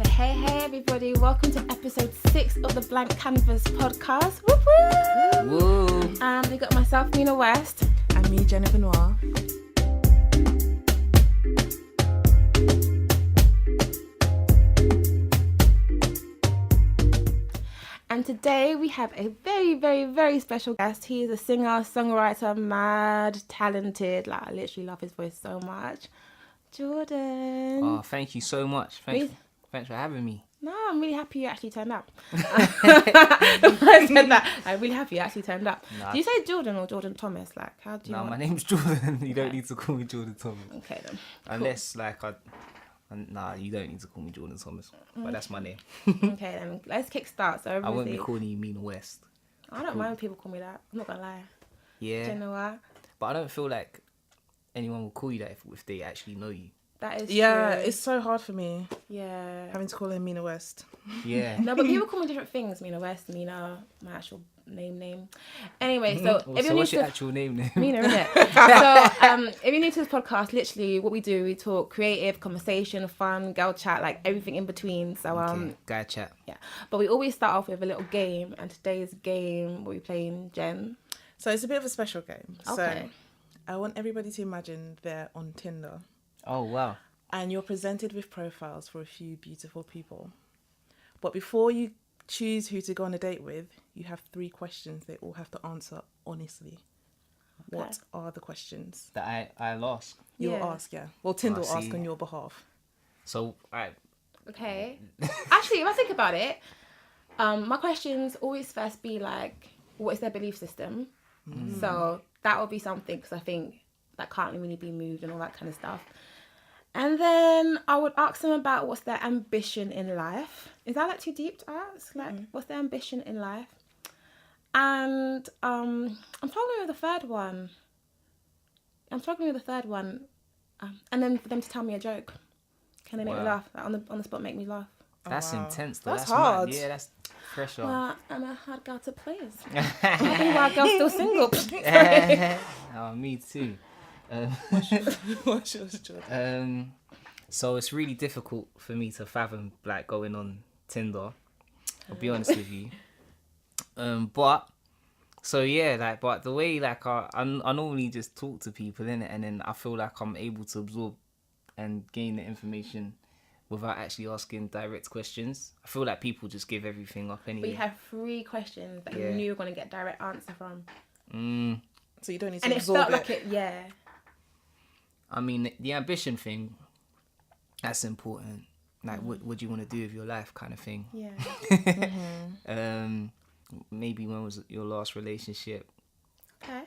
Hey everybody, welcome to episode 6 of the Blank Canvas podcast. Woo woo! Woo! We got myself, Mina West. And me, Jennifer Noir. And today we have a very, very, very special guest. He is a singer, songwriter, mad, talented. Like, I literally love his voice so much. Jordan. Oh, thank you so much. Thanks for having me. No, I'm really happy you actually turned up. I said that. I'm really happy you actually turned up. Nah. Do you say Jordan or Jordan Thomas? Like, how do you? No, my name's Jordan. You don't need to call me Jordan Thomas. Okay then. Unless, nah, you don't need to call me Jordan Thomas. But that's my name. Okay then. Let's kickstart. So I won't be calling you Mina West. I don't mind when people call me that. I'm not gonna lie. Yeah. Do you know what? But I don't feel like anyone will call you that if they actually know you. That is Yeah, true. it's so hard for me Yeah. having to call him Mina West. Yeah. No, but people call me different things. Mina West, Mina, my actual name. Anyway, so if So you're new what's to your actual name? Mina, isn't it? So if you're new to this podcast, literally what we do, we talk creative, conversation, fun, girl chat, like everything in between. So Okay, guy chat. yeah. But we always start off with a little game, and today's game what we playing, Jen. So it's a bit of a special game. Okay. So I want everybody to imagine they're on Tinder Oh, wow. and you're presented with profiles for a few beautiful people. But before you choose who to go on a date with, you have 3 questions they all have to answer honestly. Okay. What are the questions? That I lost. You'll Yeah. ask, yeah. Well, Tinder will I ask see. on your behalf. So, alright. Okay. Actually, if I think about it, my questions always first be like, what is their belief system? So that would be something, because I think that can't really be moved and all that kind of stuff. And then I would ask them about what's their ambition in life. Is that like too deep to ask? Like, what's their ambition in life? And I'm struggling with the third one. And then for them to tell me a joke. Can they make me Wow. laugh? Like, on the spot, make me laugh. That's wow. intense, though. That's mad. hard. Yeah, that's pressure. Well, I'm a hard girl to please. Maybe why girls still single. Oh, me too. What's yours, Jordan? So it's really difficult for me to fathom like going on Tinder. I'll be honest with you. But the way like I normally just talk to people in it, and then I feel like I'm able to absorb and gain the information without actually asking direct questions. I feel like people just give everything up anyway. We have 3 questions that you knew you were going to get direct answer from. So you don't need to And it absorb felt it. like it, yeah. I mean, the ambition thing, that's important. Like, what do you want to do with your life, kind of thing. Yeah. Maybe when was your last relationship? Okay.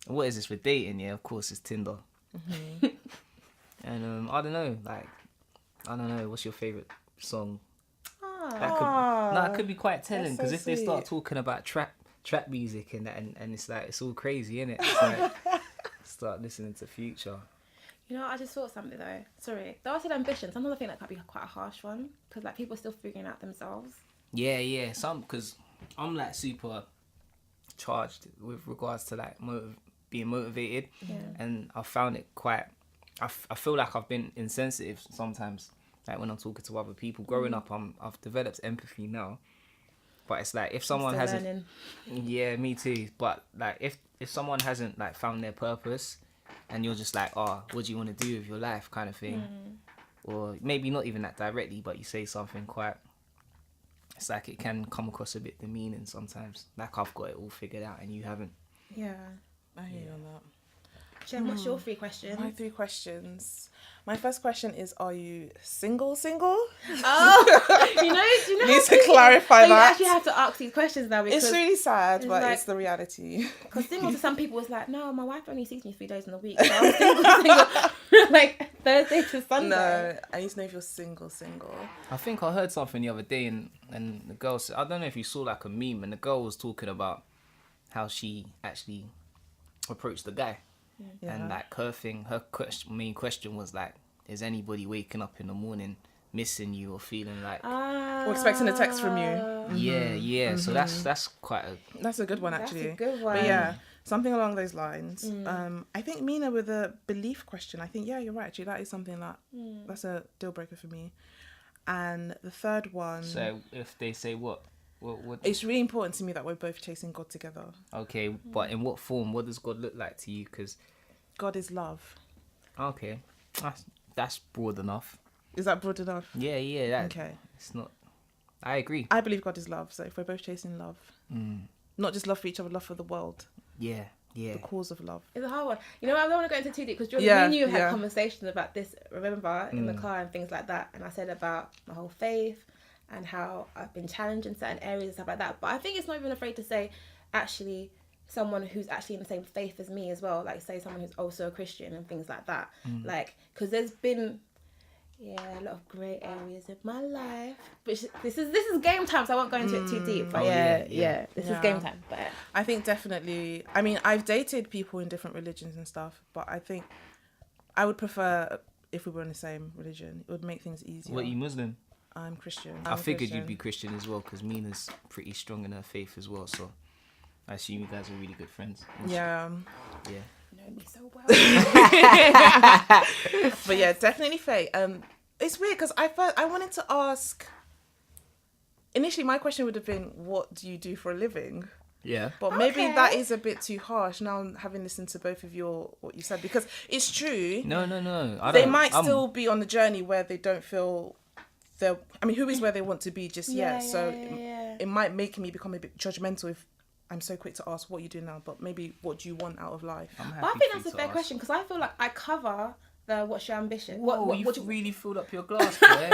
What is this with dating? Yeah, of course it's Tinder. And I don't know. What's your favorite song? It could be quite telling, because That's if so they start sweet. talking about trap music and that, and it's like it's all crazy, innit? It's like start listening to Future. You know, I just thought something though. Sorry. Though I said ambition, sometimes I think that could be quite a harsh one. Because like people are still figuring out themselves. Yeah. Because I'm like super charged with regards to like being motivated, and I found it quite. I feel like I've been insensitive sometimes, like when I'm talking to other people. Growing up, I've developed empathy now, but it's like if someone Still hasn't, learning. yeah, me too. But like if someone hasn't like found their purpose, and you're just like, oh, what do you want to do with your life, kind of thing, or maybe not even that directly, but you say something quite. It's like it can come across a bit demeaning sometimes. Like I've got it all figured out and you haven't. Yeah. I hear you on that. Jen, what's your 3 questions? My 3 questions. My first question is, are you single? Oh, do you know Need how to tricky- clarify so you that. actually have to ask these questions now because It's really sad, but like- it's the reality. Because single to some people is like, no, my wife only sees me 3 days in a week. So I'm single, like Thursday to Sunday. No, I need to know if you're single. I think I heard something the other day, and the girl said, I don't know if you saw like a meme, and the girl was talking about how she actually approached the guy, and like her main question was like, is anybody waking up in the morning missing you or feeling like Or expecting a text from you. yeah. So that's quite a That's a good one, That's actually. a good one. But yeah, Something along those lines. I think Mina with a belief question. I think, yeah, you're right. Actually, that is something that's a deal breaker for me. And the third one. So if they say what? It's really important to me that we're both chasing God together. Okay, but in what form? What does God look like to you? Because God is love. okay, that's broad enough. Is that broad enough? Yeah. Okay. It's not. I agree. I believe God is love. So if we're both chasing love, not just love for each other, love for the world. Yeah. The cause of love. It's a hard one. You know, I don't want to go into too deep because Jordan, me and you had conversations about this, remember, in the car and things like that. And I said about my whole faith and how I've been challenged in certain areas and stuff like that. But I think it's not even afraid to say, actually, someone who's actually in the same faith as me as well. Like, say someone who's also a Christian and things like that. Like, because there's been... a lot of grey areas of my life. Which this is game time, so I won't go into it too deep. But this is game time. But I think definitely. I mean, I've dated people in different religions and stuff, but I think I would prefer if we were in the same religion. It would make things easier. What, you Muslim? I'm Christian. I figured you'd be Christian as well because Mina's pretty strong in her faith as well. So I assume you guys are really good friends. Yeah. you know me so well. But yeah, definitely faith. It's weird because I wanted to ask. Initially, my question would have been, "What do you do for a living?" Yeah. But maybe that is a bit too harsh. Now, having listened to both of what you said, because it's true. No. They might still be on the journey where they don't feel they're. I mean, who is where they want to be just yet? So it might make me become a bit judgmental if I'm so quick to ask what you do now. But maybe what do you want out of life? But I think that's a fair question because I feel like I cover the what's your ambition. Whoa, you've really filled up your glass, boy.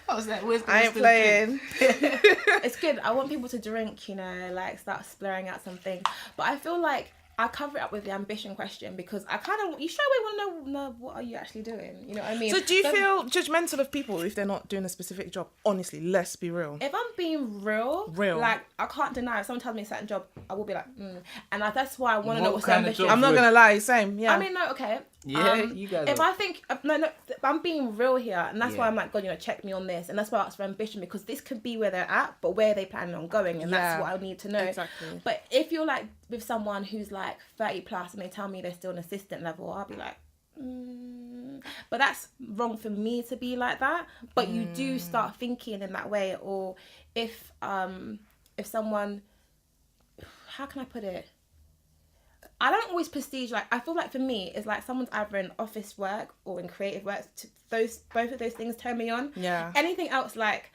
I was like, where's the I ain't playing. It's good. I want people to drink, you know, like start splurring out something. But I feel like I cover it up with the ambition question because I kind of, you straight away want to know what are you actually doing? You know what I mean? So do you feel judgmental of people if they're not doing a specific job? Honestly, let's be real. If I'm being real, like I can't deny if someone tells me a certain job, I will be like, and that's why I want to know what's the ambition. I'm not gonna lie, same. Yeah. I mean, no, okay. Yeah, you guys. If I think no, I'm being real here, and that's why I'm like, God, you know, check me on this, and that's why I ask for ambition because this could be where they're at, but where are they planning on going, and that's what I need to know. Exactly. But if you're like with someone who's like 30 plus and they tell me they're still an assistant level, I'll be like, but that's wrong for me to be like that. But you do start thinking in that way, or if someone, how can I put it? I don't always prestige, like, I feel like for me, it's like someone's either in office work or in creative work. Both of those things turn me on. Yeah. Anything else, like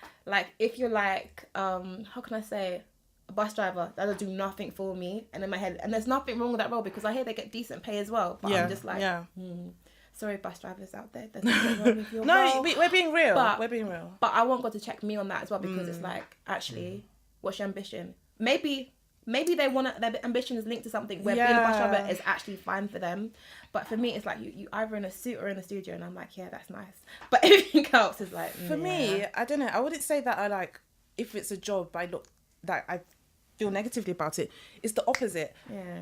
if you're like, how can I say, a bus driver, that'll do nothing for me. And in my head, and there's nothing wrong with that role because I hear they get decent pay as well. But I'm just like, sorry, bus drivers out there. There's nothing wrong with your role. We're being real. But, we're being real. But I want God to check me on that as well because it's like, actually, what's your ambition? Maybe they want their ambition is linked to something where being a bus driver is actually fine for them. But for me, it's like you either in a suit or in the studio, and I'm like, yeah, that's nice. But everything else is like, for me, I don't know. I wouldn't say that I like if it's a job I feel negatively about it. It's the opposite. Yeah.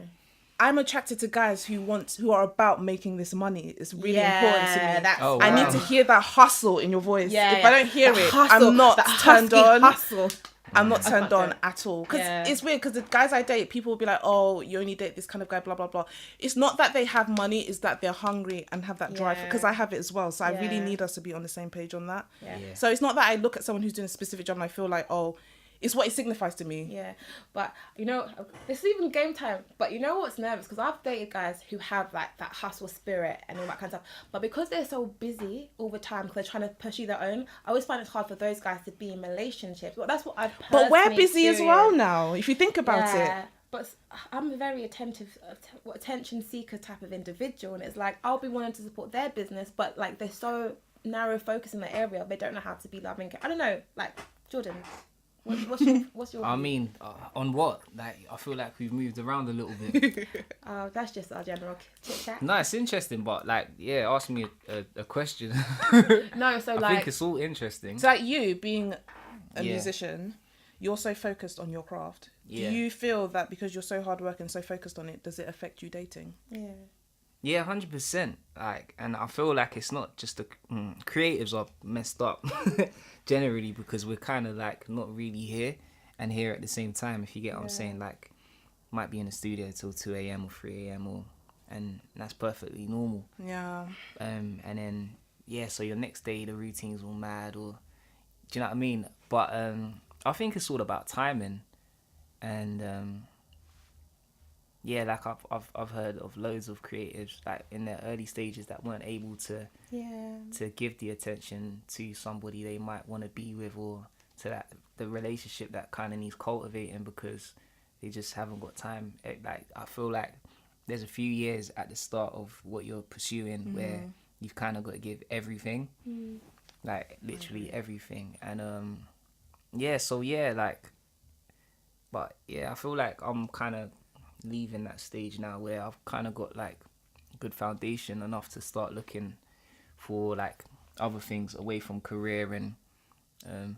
I'm attracted to guys who are about making this money. It's really important to me. I need to hear that hustle in your voice. If I don't hear it, I'm not turned on. Hustle. I'm not turned on at all. Because it's weird, because the guys I date, people will be like, oh, you only date this kind of guy, blah, blah, blah. It's not that they have money, it's that they're hungry and have that drive. Because I have it as well. So I really need us to be on the same page on that. So it's not that I look at someone who's doing a specific job and I feel like, oh, it's what it signifies to me. Yeah, but you know, this is even game time. But you know what's nervous? Because I've dated guys who have like that hustle spirit and all that kind of stuff. But because they're so busy all the time, because they're trying to pursue their own, I always find it hard for those guys to be in relationships. Well, that's what I've personally But we're busy experienced. as well now, if you think about it. But I'm a very attentive, attention seeker type of individual, and it's like I'll be wanting to support their business, but like they're so narrow focused in the area, they don't know how to be loving. I don't know, like Jordan. What's your I mean, on what? Like, I feel like we've moved around a little bit. That's just our general chit chat. No, it's interesting, but like, ask me a question. No, so I think it's all interesting. So like you being a musician, you're so focused on your craft. Do you feel that because you're so hard working, so focused on it, does it affect you dating? Yeah, 100%. Like, and I feel like it's not just the creatives are messed up generally because we're kind of like not really here and here at the same time. If you get what I'm saying, like might be in the studio till 2 a.m. or 3 a.m. and that's perfectly normal. Yeah. And then so your next day the routine's all mad, or do you know what I mean? But I think it's all about timing, and like I've heard of loads of creatives like in their early stages that weren't able to give the attention to somebody they might want to be with, or to the relationship that kind of needs cultivating because they just haven't got time. I feel like there's a few years at the start of what you're pursuing where you've kind of got to give everything, like literally everything. And but I feel like I'm kind of leaving that stage now where I've kind of got like good foundation enough to start looking for like other things away from career and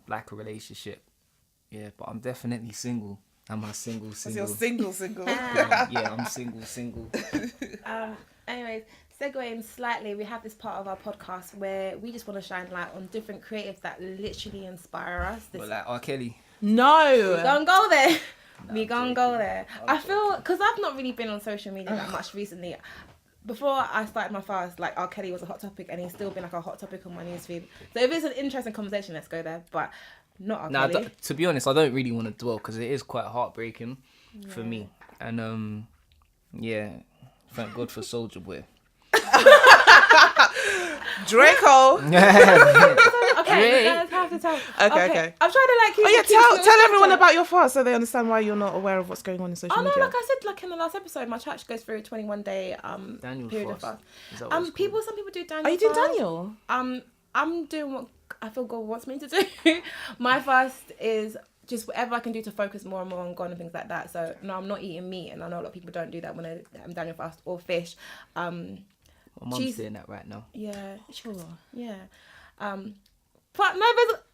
like a relationship. But I'm definitely single. Am I single? You're single. I'm single. Anyways, segueing slightly, we have this part of our podcast where we just want to shine light on different creatives that literally inspire us. But like R. Kelly. No. We're gonna go there. I'm joking. I feel, because I've not really been on social media that much recently. Before I started my fast, like R. Kelly was a hot topic, and he's still been like a hot topic on my newsfeed. So if it's an interesting conversation, let's go there. But not R. Kelly. To be honest, I don't really want to dwell because it is quite heartbreaking for me. And thank God for Soulja Boy. Draco. Okay, let's have to tell. Okay. I'm trying to like. Tell everyone about your fast so they understand why you're not aware of what's going on in social media. Like I said, like in the last episode, my church goes through a 21-day Daniel period of fast. fast. Some people do Daniel. Are you doing Daniel? I'm doing what I feel God wants me to do. My fast is just whatever I can do to focus more and more on God and things like that. So no, I'm not eating meat, and I know a lot of people don't do that when I'm Daniel fast or fish. My mum's doing that right now. Yeah, sure. Yeah. But no,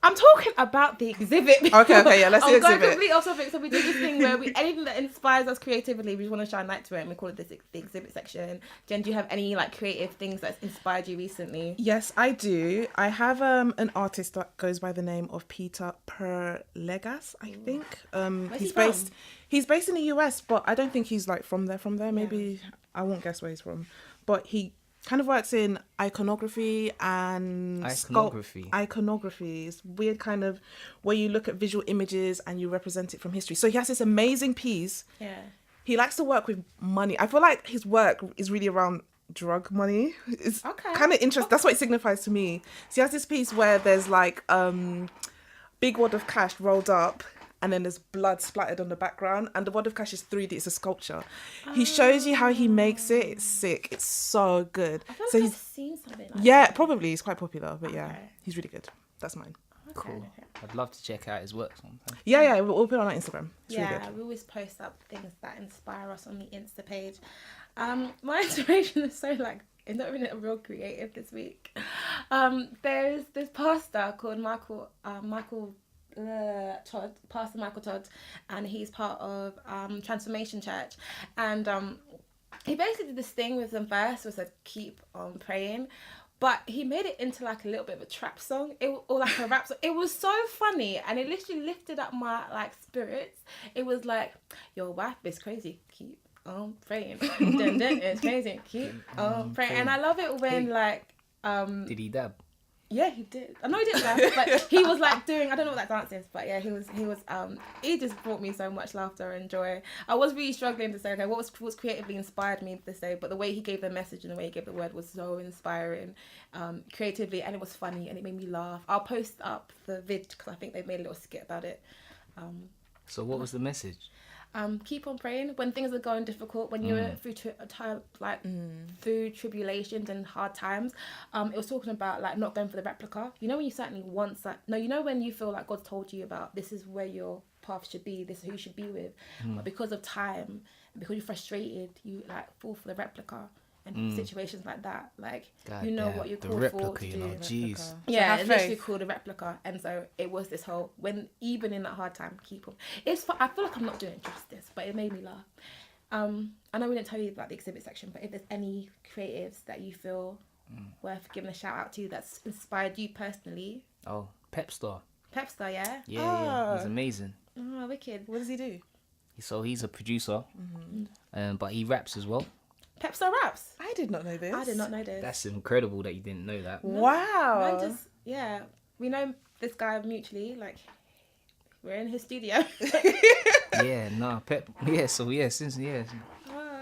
I'm talking about the exhibit. Okay, yeah, let's do the exhibit. I'm exhibit. going completely off topic. So we do this thing where anything that inspires us creatively, we just want to shine light to it, and we call it the exhibit section. Jen, do you have any like creative things that's inspired you recently? Yes, I do. I have an artist that goes by the name of Peter Perlegas, I think. He's based in the US, but I don't think he's like from there. Maybe I won't guess where he's from. But he kind of works in iconography and iconography is weird, kind of where you look at visual images and you represent it from history. So he has this amazing piece. He likes to work with money. I feel like his work is really around drug money. It's kind of interesting. That's what it signifies to me. So he has this piece where there's like big wad of cash rolled up, and then there's blood splattered on the background, and the wad of cash is 3D. It's a sculpture. He shows you how he makes it. It's sick. It's so good. I feel like I've seen something like that. Probably. He's quite popular, but he's really good. That's mine. Cool. I'd love to check out his work sometime. Yeah, we'll put it on our Instagram. It's really good. We always post up things that inspire us on the Insta page. My inspiration is so like, it's not really real creative this week. There's this pastor called Pastor Michael Todd, and he's part of Transformation Church, and he basically did this thing with them first was like keep on praying, but he made it into like a little bit of a trap song, or like a rap song. It was so funny, and it literally lifted up my like spirits. It was like, your wife is crazy, keep on praying. Dun, dun, it's crazy, keep on praying. And I love it when like did he dab? Yeah, he did. I know he didn't dance, but he was like doing, I don't know what that dance is, but yeah, he just brought me so much laughter and joy. I was really struggling to say, okay, what was creatively inspired me this day, but the way he gave the message and the way he gave the word was so inspiring, creatively, and it was funny, and it made me laugh. I'll post up the vid, because I think they've made a little skit about it. So what was the message? Keep on praying when things are going difficult, when you're through through tribulations and hard times. It was talking about like not going for the replica. You know when you certainly want that. No, you know when you feel like God's told you about this is where your path should be, this is who you should be with, but because of time, because you're frustrated, you like fall for the replica. And situations like that, like God, you know what you're called for to do. Jeez. Yeah, it's literally called a replica, and so it was this whole when even in that hard time, keep on. I feel like I'm not doing it justice, but it made me laugh. I know we didn't tell you about the exhibit section, but if there's any creatives that you feel worth giving a shout out to that's inspired you personally. Oh, Pepstar, yeah. Yeah, he's amazing. Oh, wicked. What does he do? So he's a producer, but he raps as well. Pepster raps. I did not know this. I did not know this. That's incredible that you didn't know that. Wow. We know this guy mutually. Like, we're in his studio. Pep. Yeah, so since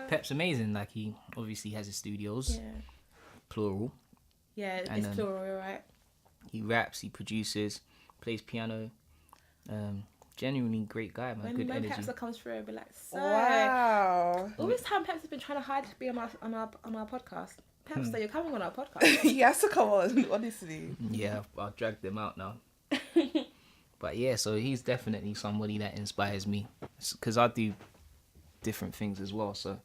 Pep's amazing. Like, he obviously has his studios, plural. Yeah, And, it's plural, right? He raps, he produces, plays piano. Genuinely great guy, man. Good energy. Pepster comes through, I'll be like, so. Wow. All this time, Pepster's been trying to hide to be on our podcast. Pepster, you're coming on our podcast. He has to come on, honestly. Yeah, I'll drag them out now. But yeah, so he's definitely somebody that inspires me because I do different things as well. So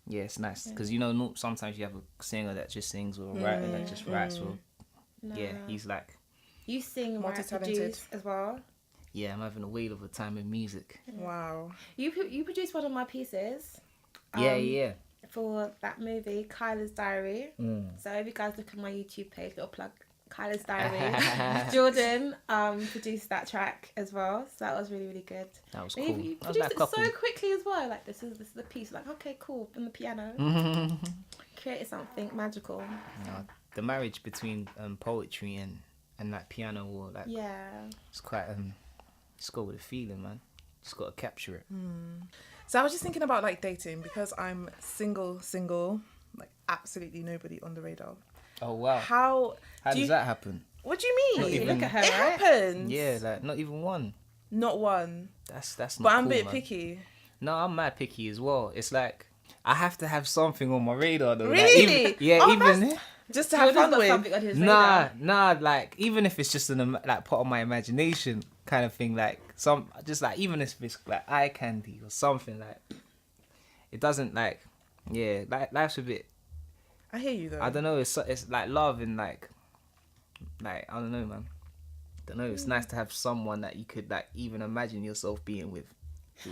yeah, it's nice because sometimes you have a singer that just sings or a writer that just writes. Or he's like, you sing, multi-talented, produce as well. Yeah, I'm having a whale of a time in music. Wow. You produced one of my pieces. Yeah. For that movie, Kyla's Diary. So if you guys look at my YouTube page, little plug, Kyla's Diary. Jordan produced that track as well, so that was really, really good. That was cool. You produced it so quickly as well. Like this is the piece. Like, okay, cool, on the piano. Created something magical. The marriage between poetry and that piano or like it's quite it's got with a feeling, man. Just got to capture it. So I was just thinking about like dating because I'm single, like absolutely nobody on the radar. Oh wow! How does that happen? What do you mean? Look at her, it right? happens. Yeah, like not even one. Not one. That's not. But I'm cool, a bit man. picky. No, I'm mad picky as well. It's like I have to have something on my radar though. Really? Like, even just to have fun with. Something on his radar. Nah. Like even if it's just like part of my imagination kind of thing. Like even if it's like eye candy or something like. It doesn't like life's a bit. I hear you though. I don't know. It's like love and like I don't know, man. Don't know. It's nice to have someone that you could like even imagine yourself being with.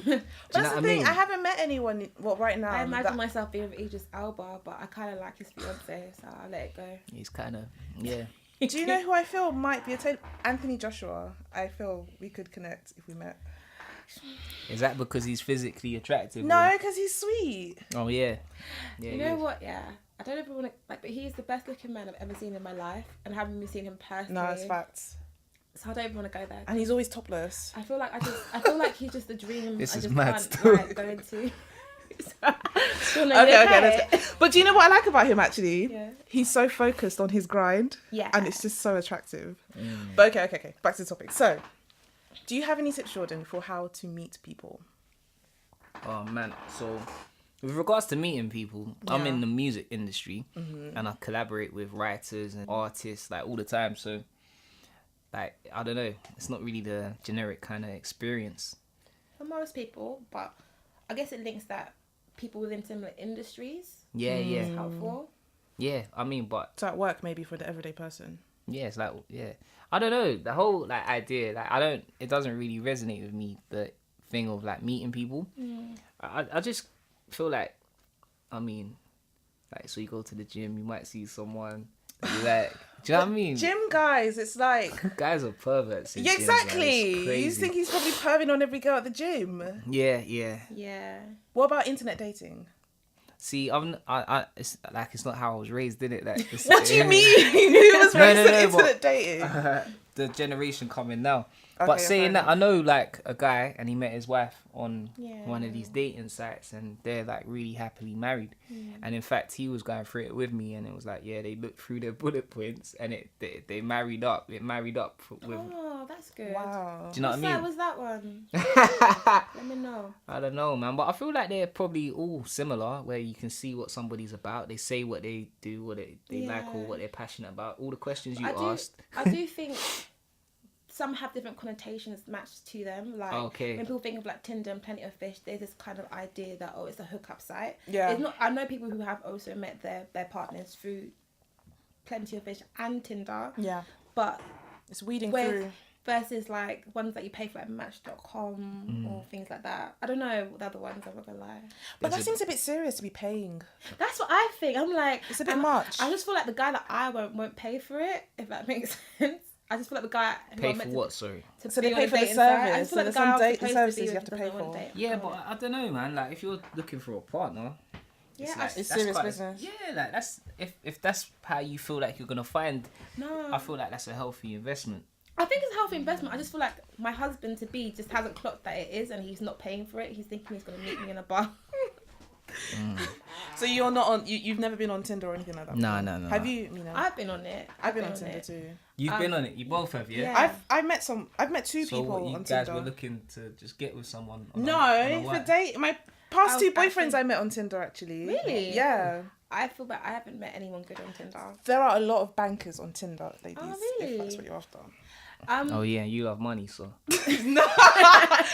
That's the thing. I haven't met anyone. Right now? I imagine myself being with Idris Elba, but I kind of like his fiance, so I'll let it go. He's kind of Do you know who I feel might be Anthony Joshua? I feel we could connect if we met. Is that because he's physically attractive? No, because he's sweet. Oh yeah. You know what? Yeah, I don't ever want to but he's the best looking man I've ever seen in my life, and haven't even seen him personally. No, it's facts. So I don't even want to go there. And he's always topless. I feel like he's just a dream. This I is just mad can't still. go into. Okay. But do you know what I like about him actually? Yeah. He's so focused on his grind. Yeah. And it's just so attractive. But okay. Back to the topic. So, do you have any tips, Jordan, for how to meet people? Oh man, so with regards to meeting people, I'm in the music industry and I collaborate with writers and artists like all the time. So, like I don't know, it's not really the generic kind of experience For most people, but I guess it links that people within similar industries. Yeah. Is helpful. Yeah, I mean, but So at work, maybe for the everyday person. yeah, it's like I don't know, the whole like idea, like it doesn't really resonate with me, the thing of like meeting people. I just feel like, I mean, like, so you go to the gym, you might see someone that you like, do you know what I mean? Gym guys, it's like Guys are perverts in yeah, gyms, exactly. man. It's You crazy. think he's probably perving on every girl at the gym? Yeah. What about internet dating? See, it's like it's not how I was raised, did it? Like, What do you mean? Who was raised on but- internet dating? the generation coming now. Okay, But fair saying that, enough. I know like a guy and he met his wife on Yeah. one of these dating sites and they're like really happily married. And in fact, he was going through it with me and it was like, yeah, they looked through their bullet points and they married up. It married up with. Oh, that's good. Wow. Do you know what I mean? What was that one? Let me know. I don't know, man, but I feel like they're probably all similar, where you can see what somebody's about. They say what they do, what they like, or what they're passionate about. All the questions you asked. I do think some have different connotations matched to them. Like when people think of like Tinder and Plenty of Fish, there's this kind of idea that it's a hookup site. Yeah. It's not. I know people who have also met their partners through Plenty of Fish and Tinder. Yeah. But It's weeding through. versus like ones that you pay for at Match.com or things like that. I don't know the other ones, I'm not gonna lie. But that seems a bit serious to be paying. That's what I think. I'm like, It's a bit much. I just feel like the guy that I won't pay for it, if that makes sense. I just feel like the guy who Pay I'm for meant what? Sorry. to So they be pay on a for the dating site. I service. just feel So like there's the guy some I'm dating supposed to services be you with have to doesn't pay want for. to date. Yeah, but I don't know, man. Like, if you're looking for a partner, Yeah, It's serious business. Yeah, like that's if that's how you feel like you're gonna find. no. I feel like that's a healthy investment. I think it's a healthy investment. I just feel like my husband to be just hasn't clocked that it is, and he's not paying for it. He's thinking he's gonna meet me in a bar. So you're not on. You've never been on Tinder or anything like that. No. Have you? You know, I've been on it. I've been on Tinder too. You've been on it. You both have, yeah. yeah. I've met two So people what, you on guys Tinder. were looking to just get with someone? On No, a for what? date. My past two boyfriends actually- I met on Tinder actually. Really? Yeah. I feel that I haven't met anyone good on Tinder. There are a lot of bankers on Tinder, ladies. Oh, If really? that's what you're after. Oh yeah, you love money, so. No,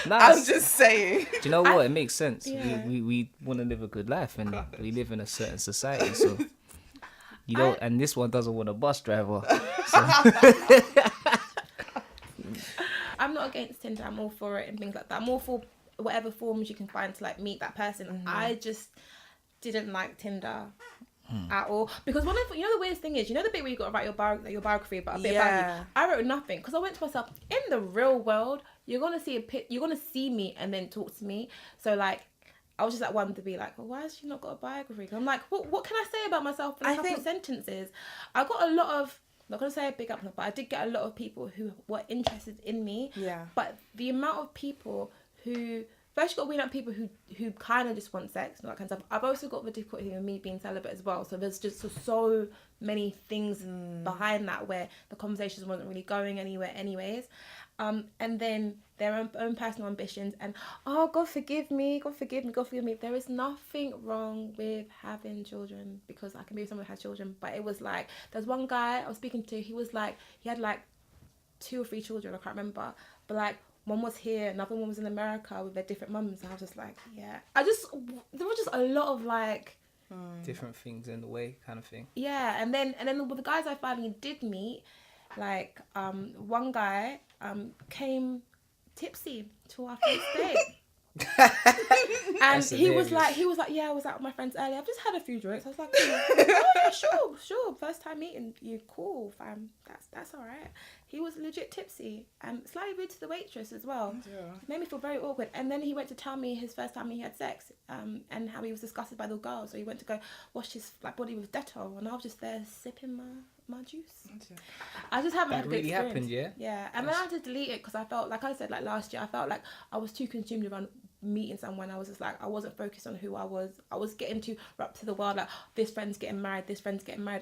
Nah, I'm just saying. Do you know what? It makes sense. Yeah. We want to live a good life, and we live in a certain society, so you don't. And this one doesn't want a bus driver. So. I'm not against Tinder. I'm all for it and things like that. I'm all for whatever forms you can find to like meet that person. Mm-hmm. I just didn't like Tinder at all because one of the weirdest thing is, you know, the bit where you got to write your biography about a bit about Yeah. you. I wrote nothing because I went to myself, in the real world you're gonna see you're gonna see me and then talk to me. So like I was just like one to be like, well, why has she not got a biography? I'm like, what can I say about myself in a couple of sentences? I got a lot of, I'm not gonna say a big up, but I did get a lot of people who were interested in me. Yeah. But the amount of people who first you got to weed out people who kind of just want sex and that kind of stuff. I've also got the difficulty with me being celibate as well. So there's just so many things behind that where the conversations wasn't really going anywhere anyways. And then their own personal ambitions and, oh, God forgive me. There is nothing wrong with having children because I can be with someone who has children. But it was like, there's one guy I was speaking to, he was like, he had like 2 or 3 children, I can't remember. But like, one was here, another one was in America with their different mums. And I was just like, yeah. There was just a lot of like... Different things in the way kind of thing. Yeah, and then with the guys I finally did meet, like, one guy came tipsy to our first date. And he was like, yeah, I was out with my friends earlier. I've just had a few drinks. I was like, oh yeah, sure. First time meeting you, cool, fam. That's all right. He was legit tipsy and slightly rude to the waitress as well. Yeah. It made me feel very awkward. And then he went to tell me his first time he had sex, and how he was disgusted by the girl. So he went to go wash his body with Dettol, and I was just there sipping my juice. I just haven't That had a good really experience. happened, yeah? Yeah, and then I had to delete it because I felt, like I said, like last year, I felt like I was too consumed around meeting someone. I was just like, I wasn't focused on who I was. I was getting too wrapped to the world, like, this friend's getting married,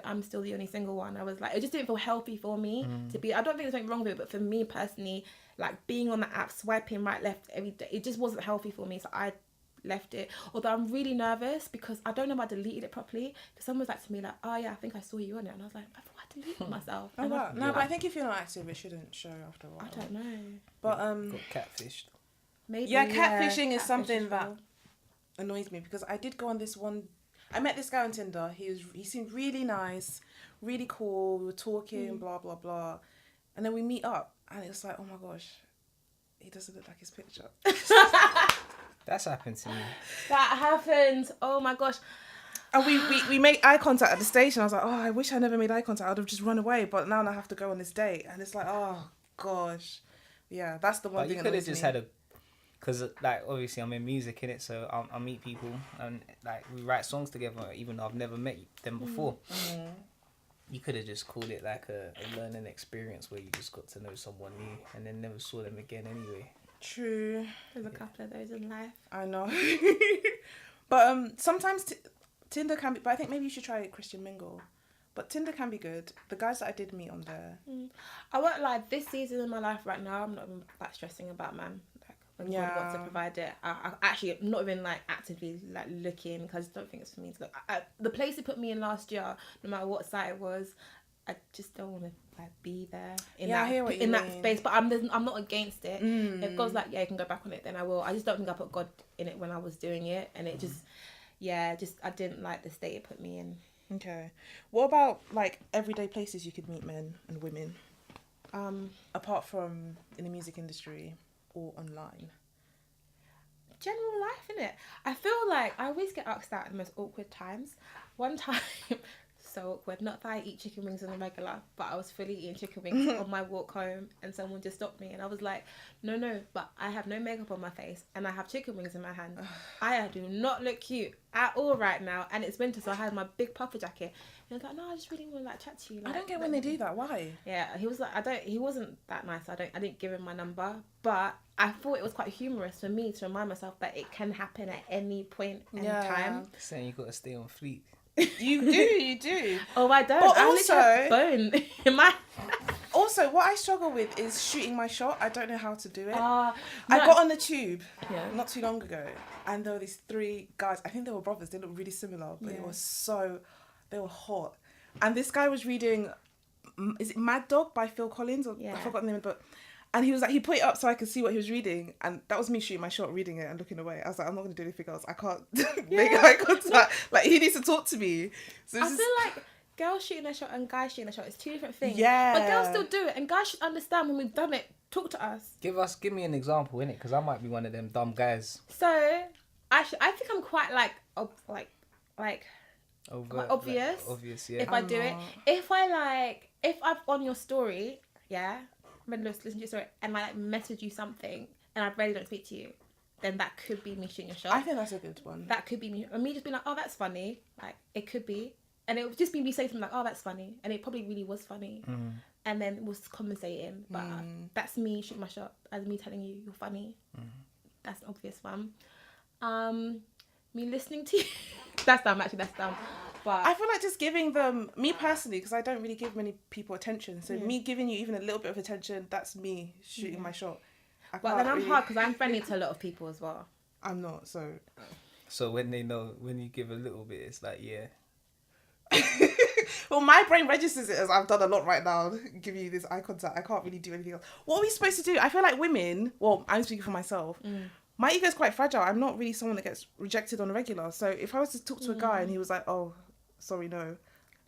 I'm still the only single one. I was like, it just didn't feel healthy for me to be. I don't think there's anything wrong with it, but for me personally, like being on the app, swiping right, left every day, it just wasn't healthy for me. So I left it. Although I'm really nervous because I don't know if I deleted it properly. Because someone was like to me like, oh yeah, I think I saw you on it, and I was like, I thought I deleted myself. Oh, wow. No, but I think if you're not active, it shouldn't show after a while. I don't know. But Got catfished. Maybe yeah, catfishing is catfish something is that real. annoys me because I did go on this one. I met this guy on Tinder. He seemed really nice, really cool. We were talking, blah blah blah, and then we meet up, and it's like, oh my gosh, he doesn't look like his picture. That's happened to me. That happened. Oh my gosh. And we made eye contact at the station. I was like, oh, I wish I never made eye contact. I'd have just run away. But now I have to go on this date, and it's like, oh gosh, yeah, that's the one But thing. you could have annoys just me. had a, because like obviously I'm in music in it, so I meet people and like we write songs together, even though I've never met them before. Mm-hmm. You could have just called it like a learning experience where you just got to know someone new and then never saw them again anyway. True. There's a couple of those in life. I know. But sometimes Tinder can be, but I think maybe you should try Christian Mingle. But Tinder can be good. The guys that I did meet on there. I won't lie, this season in my life right now, I'm not even that stressing about man. Like, when God wants to provide it. I actually am not even like actively like looking because I just don't think it's for me to look. The place it put me in last year, no matter what site it was, I just don't want to like be there in I hear what you that mean. space. But I'm not against it. If God's like, yeah, you can go back on it, then I will. I just don't think I put God in it when I was doing it, and it just I didn't like the state it put me in. Okay. What about like everyday places you could meet men and women? Apart from in the music industry or online. General life, innit? I feel like I always get asked that at the most awkward times. One time, so awkward. Not that I eat chicken wings on a regular, but I was fully eating chicken wings on my walk home, and someone just stopped me, and I was like, no, but I have no makeup on my face, and I have chicken wings in my hand. I do not look cute at all right now, and it's winter, so I had my big puffer jacket. And I was like, no, I just really want to like chat to you. Like, I don't get when they do that. Why? Yeah, he was like, he wasn't that nice. I didn't give him my number, but I thought it was quite humorous for me to remind myself that it can happen at any point in time. Saying you got to stay on fleek. You do. Oh, I don't. But I also, have bone in my. Also, what I struggle with is shooting my shot. I don't know how to do it. No. I got on the tube Yeah. not too long ago, and there were these 3 guys. I think they were brothers. They looked really similar, but they were hot. And this guy was reading, is it Mad Dog by Phil Collins? Or I forgot the name of the book. And he was like, he put it up so I could see what he was reading. And that was me shooting my shot, reading it and looking away. I was like, I'm not going to do anything else. I can't make eye contact. No. Like, he needs to talk to me. So I feel like girls shooting their shot and guys shooting their shot is 2 different things. Yeah. But girls still do it. And guys should understand when we've done it. Talk to us. Give me an example, innit? Because I might be one of them dumb guys. So, I think I'm quite quite obvious. Like, obvious, yeah. If I do it. If I've on your story, yeah, listen to your story, and I like message you something, and I really don't speak to you, then that could be me shooting your shot. I think that's a good one. That could be me, or me just being like, oh, that's funny. Like, it could be. And it would just be me saying something like, oh, that's funny. And it probably really was funny. And then it was conversating. But that's me shooting my shot as me telling you, you're funny. That's an obvious one. Me listening to you. That's dumb. But I feel like just giving them, me personally, because I don't really give many people attention. So me giving you even a little bit of attention, that's me shooting my shot. But then I'm hard because I'm friendly to a lot of people as well. I'm not, so. So when they know, when you give a little bit, it's like, yeah. Well, my brain registers it as I've done a lot right now. Give you this eye contact. I can't really do anything else. What are we supposed to do? I feel like women, well, I'm speaking for myself. My ego is quite fragile. I'm not really someone that gets rejected on a regular. So if I was to talk to a guy and he was like, oh, sorry, no.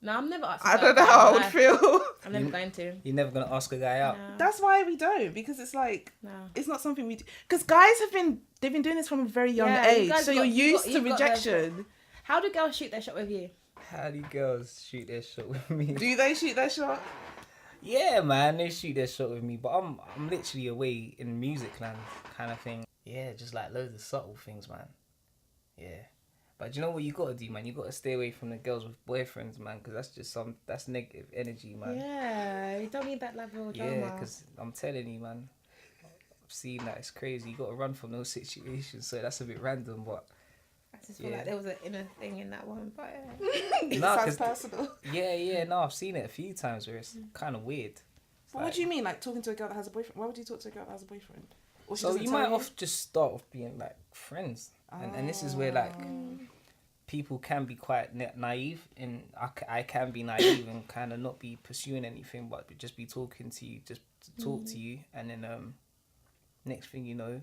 No, I'm never asking. I don't know how I would feel. I'm never going to. You're never going to ask a guy out. No. That's why we don't, because it's like, No. it's not something we do. Because guys they've been doing this from a very young age. So you're used to rejection. How do girls shoot their shot with you? How do girls shoot their shot with me? Do they shoot their shot? Yeah, man, they shoot their shot with me, but I'm literally away in music land kind of thing. Yeah, just like loads of subtle things, man. Yeah. But you know what you gotta do, man? You gotta stay away from the girls with boyfriends, man, because that's negative energy, man. Yeah, you don't need that level of drama. Yeah, because I'm telling you, man, I've seen that. It's crazy. You gotta run from those situations, so that's a bit random, but I just feel like there was an inner thing in that one, but It Nah, sounds personal. yeah, no, I've seen it a few times where it's kind of weird. But what do you mean, like talking to a girl that has a boyfriend? Why would you talk to a girl that has a boyfriend? Or she So doesn't you tell might off just start off being like friends, and this is where like people can be quite naive, and I can be naive and kind of not be pursuing anything, but just be talking to you, just to talk to you, and then next thing you know,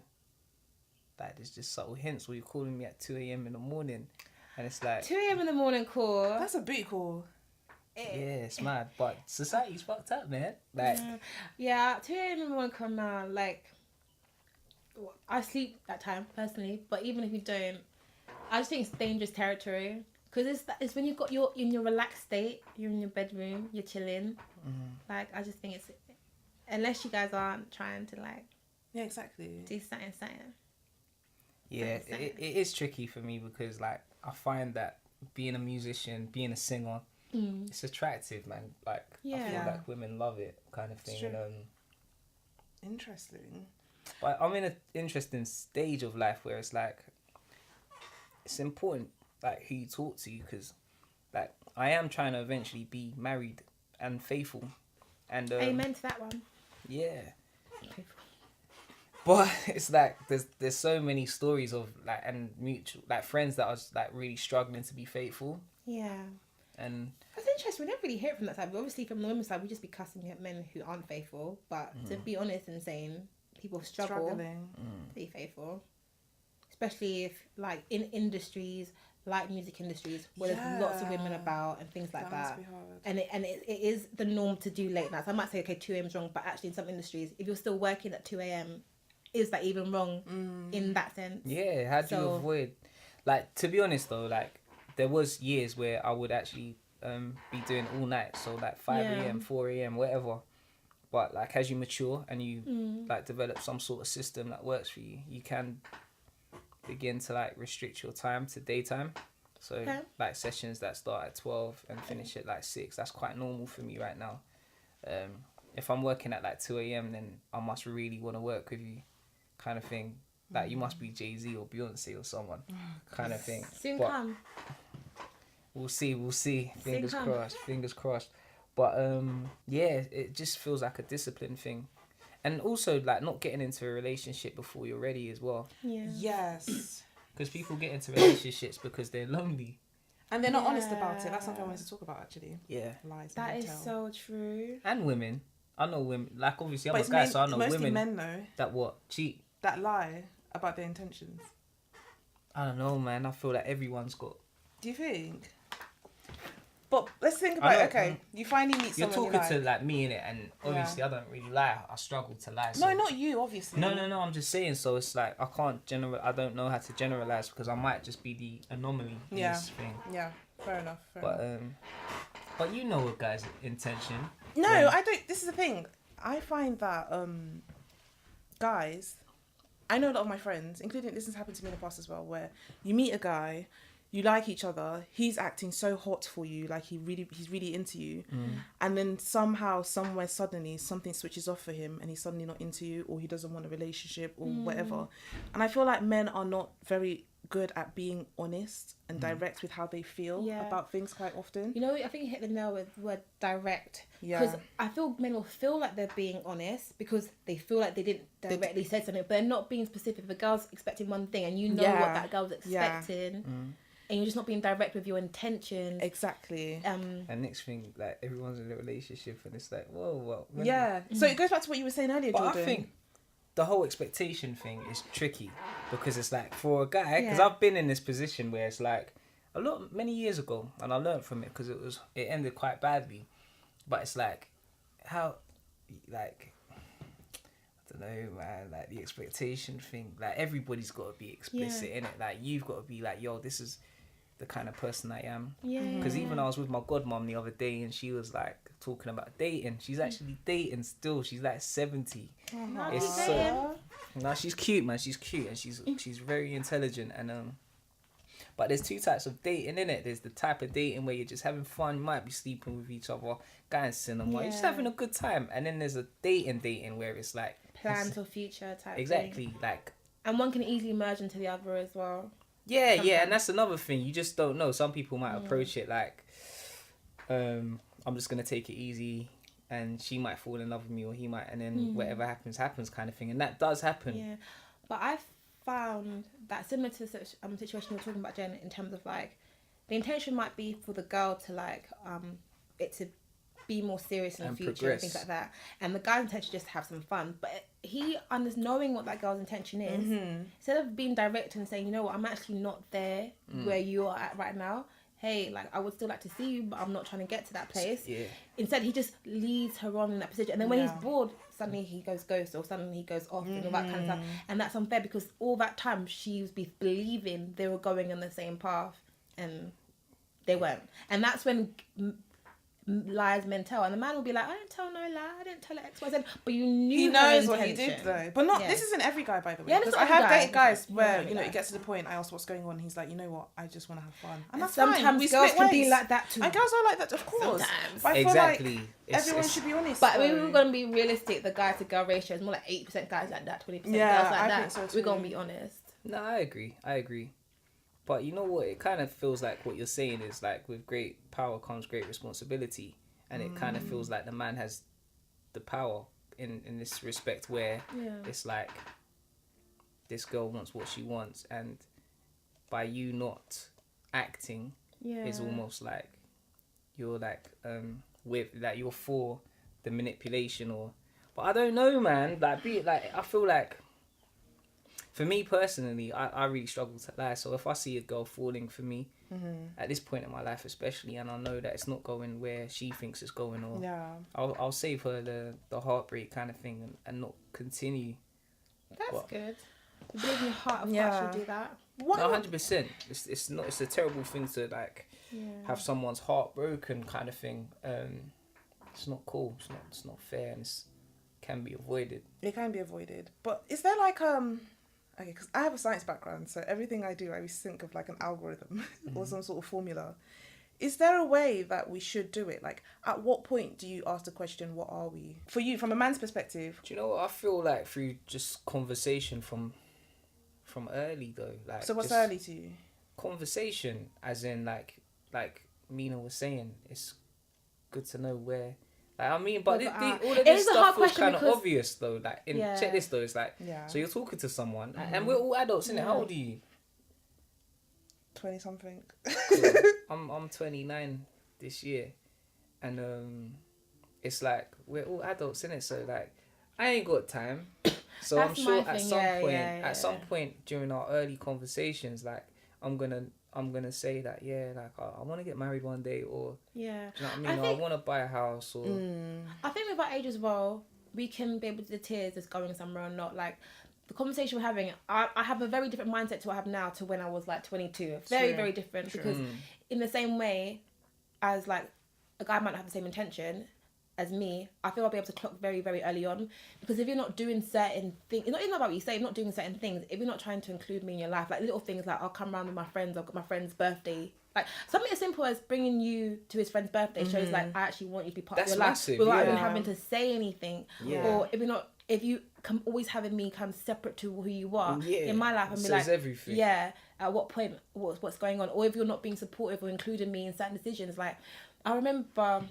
like there's just subtle hints, or you're calling me at 2 a.m. in the morning, and it's like 2 a.m. in the morning call. That's a booty call. yeah, it's mad, but society's fucked up, man. Like 2 a.m. in the morning call now, like I sleep that time personally, but even if you don't, I just think it's dangerous territory, because it's when you've got in your relaxed state, you're in your bedroom, you're chilling. Like I just think it's, unless you guys aren't trying to like exactly do something. yeah, it is tricky for me, because like I find that being a musician, being a singer, it's attractive, man. Like I feel like women love it, kind of thing. And, interesting. but I'm in an interesting stage of life where it's like, it's important like who you talk to, because like I am trying to eventually be married and faithful, and Amen to that one. Yeah. But it's like there's so many stories of like, and mutual like friends that are like really struggling to be faithful. Yeah. And that's interesting. We don't really hear it from that side. But obviously, from the women's side, we just be cussing at men who aren't faithful. But to be honest and saying, people struggle to be faithful, especially if like in industries like music industries where there's lots of women about and things like that. And it is the norm to do late nights. I might say, okay, 2 a.m. is wrong, but actually in some industries, if you're still working at 2 a.m, is that even wrong in that sense? Yeah, how do you avoid, like, to be honest though, like there was years where I would actually be doing all night, so like 5 a.m, 4 a.m, whatever. But like as you mature and you like develop some sort of system that works for you, you can begin to like restrict your time to daytime. So like sessions that start at 12 and finish at like 6, that's quite normal for me right now. If I'm working at like 2 a.m, then I must really want to work with you, kind of thing. Like you must be Jay-Z or Beyonce or someone, kind of thing. Soon but come. We'll see. Fingers crossed. But yeah, it just feels like a discipline thing. And also like not getting into a relationship before you're ready as well. Yeah. Yes. Because people get into relationships because they're lonely. And they're not honest about it. That's something I wanted to talk about, actually. Yeah. Lies. That is so true. And women. I know women. Like, obviously, I'm But a guy, so I know mostly women men, though, that what? Cheat. that lie about their intentions. I don't know, man. I feel like everyone's got... Do you think? But let's think about it. Okay, you finally meet You're someone talking you to, like, me, innit? And obviously, I don't really lie. I struggle to lie. So. No, not you, obviously. No. I'm just saying. So it's like, I can't I don't know how to generalise because I might just be the anomaly in this thing. Yeah, fair enough. But you know a guy's intention. No, I don't. This is the thing. I find that guys, I know a lot of my friends, including this has happened to me in the past as well, where you meet a guy, you like each other, he's acting so hot for you, like he's really into you, and then somehow, somewhere, suddenly something switches off for him, and he's suddenly not into you, or he doesn't want a relationship, or whatever. And I feel like men are not very good at being honest and direct with how they feel about things quite often. You know, I think you hit the nail with the word direct. Because I feel men will feel like they're being honest because they feel like they didn't directly say something, but they're not being specific. If a girl's expecting one thing and you know what that girl's expecting, and you're just not being direct with your intentions. Exactly. And next thing, like, everyone's in a relationship and it's like, whoa. So it goes back to what you were saying earlier, but Jordan. I think the whole expectation thing is tricky because it's like, for a guy, because I've been in this position where it's like many years ago, and I learned from it because it ended quite badly, but it's like how, like, I don't know, man, like the expectation thing, like everybody's got to be explicit in it. Like you've got to be like, yo, this is the kind of person I am. Because even I was with my godmom the other day and she was like talking about dating. She's actually dating still. She's like 70. No, she's cute, man. She's cute and she's very intelligent. And but there's two types of dating, innit? There's the type of dating where you're just having fun. You might be sleeping with each other, going to cinema. You're just having a good time. And then there's a dating where it's like plans for future type exactly thing. Like, and one can easily merge into the other as well. Yeah, and that's another thing. You just don't know. Some people might approach it like, I'm just gonna take it easy, and she might fall in love with me, or he might, and then whatever happens, kind of thing. And that does happen. Yeah, but I've found that similar to the situation you were talking about, Jen, in terms of like, the intention might be for the girl to like, it to be more serious in the future progress. and things like that, and the guy's intention just to have some fun. But he knowing what that girl's intention is, instead of being direct and saying, you know what, I'm actually not there where you are at right now, hey, like, I would still like to see you, but I'm not trying to get to that place. Instead, he just leads her on in that position, and then when he's bored, suddenly he goes ghost, or suddenly he goes off, and all that kind of stuff. And that's unfair because all that time she was believing they were going on the same path, and they weren't. And that's when lies men tell, and the man will be like, I didn't tell no lie, I didn't tell X, Y, Z, but you knew he knows what he did though. But not this isn't every guy, by the way. Yeah, because I have dated guys where it gets to the point, I ask what's going on, he's like, you know what, I just want to have fun, and that's sometimes fine. We girls split can ways. be like that too, and girls are like that, of course. Sometimes. But I feel exactly. like everyone should be honest. But we were gonna be realistic. The guy to girl ratio is more like 80% guys like that, 20% girls like I that. think so too. We're gonna be honest. No, I agree. But you know what? It kind of feels like what you're saying is like, with great power comes great responsibility. And it kind of feels like the man has the power in this respect where it's like, this girl wants what she wants. And by you not acting is almost like you're like, with like, you're for the manipulation or... But I don't know, man. Like, I feel like, for me personally, I really struggle to lie. So if I see a girl falling for me, at this point in my life especially, and I know that it's not going where she thinks it's going, or I'll save her the heartbreak kind of thing and not continue. That's good. You believe in your heart of hearts, you'll do that. Why? No, 100%. It's not. It's a terrible thing to like have someone's heart broken, kind of thing. It's not cool. It's not fair, and it can be avoided. It can be avoided, but is there like okay, because I have a science background, so everything I do, I always think of like an algorithm or some sort of formula. Is there a way that we should do it? Like, at what point do you ask the question, what are we? For you, from a man's perspective. Do you know what I feel like through just conversation from early though? Like, So what's just early to you? conversation, as in like Mina was saying, it's good to know where. Like, I mean, but all of this stuff feels kind of obvious though. Like, check this though. It's like, so you're talking to someone, and we're all adults, innit? How old are you? 20 something. I'm 29 this year, and it's like we're all adults, innit? So like, I ain't got time. So I'm sure at some point during our early conversations, like I'm gonna say that like I want to get married one day, or do you know what I mean? I want to buy a house, or I think with our age as well, we can be able to detect it's going somewhere or not. Like the conversation we're having, I have a very different mindset to what I have now to when I was like 22. Very different. Because in the same way as like a guy might not have the same intention as me, I feel I'll be able to clock very, very early on. Because if you're not doing certain things, it's not about what you say, you're not doing certain things, if you're not trying to include me in your life, like little things like I'll come around with my friends, I've got my friend's birthday, like something as simple as bringing you to his friend's birthday shows like I actually want you to be part of your life without even having to say anything. Or if you come always having me come separate to who you are in my life, and be like everything. At what point what's going on, or if you're not being supportive or including me in certain decisions. Like I remember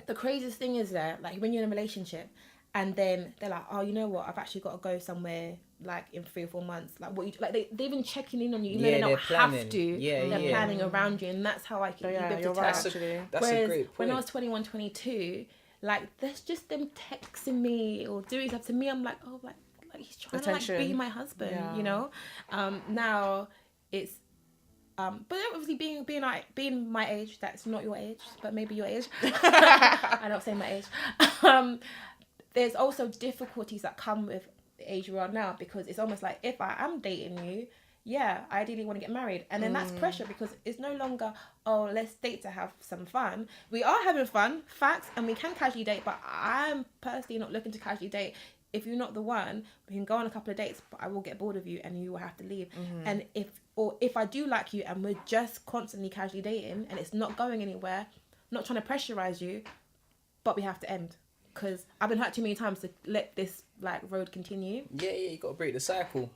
the craziest thing is that like when you're in a relationship and then they're like, oh, you know what, I've actually got to go somewhere like in 3 or 4 months, like what you like they're even checking in on you, even though they don't have to. They're planning around you, and that's how I can be able to tell. That's a great point. When I was 21, 22, like there's just them texting me or doing stuff to me, I'm like, oh, like he's trying to like be my husband, you know. Now it's but obviously being my age, that's not your age, but maybe your age. I don't say my age. There's also difficulties that come with the age we are now, because it's almost like if I am dating you, I ideally want to get married, and then that's pressure, because it's no longer, oh, let's date to have some fun. We are having fun, facts, and we can casually date, but I'm personally not looking to casually date. If you're not the one, we can go on a couple of dates, but I will get bored of you and you will have to leave. And if I do like you and we're just constantly casually dating and it's not going anywhere, not trying to pressurize you, but we have to end, because I've been hurt too many times to let this like road continue. You got to break the cycle.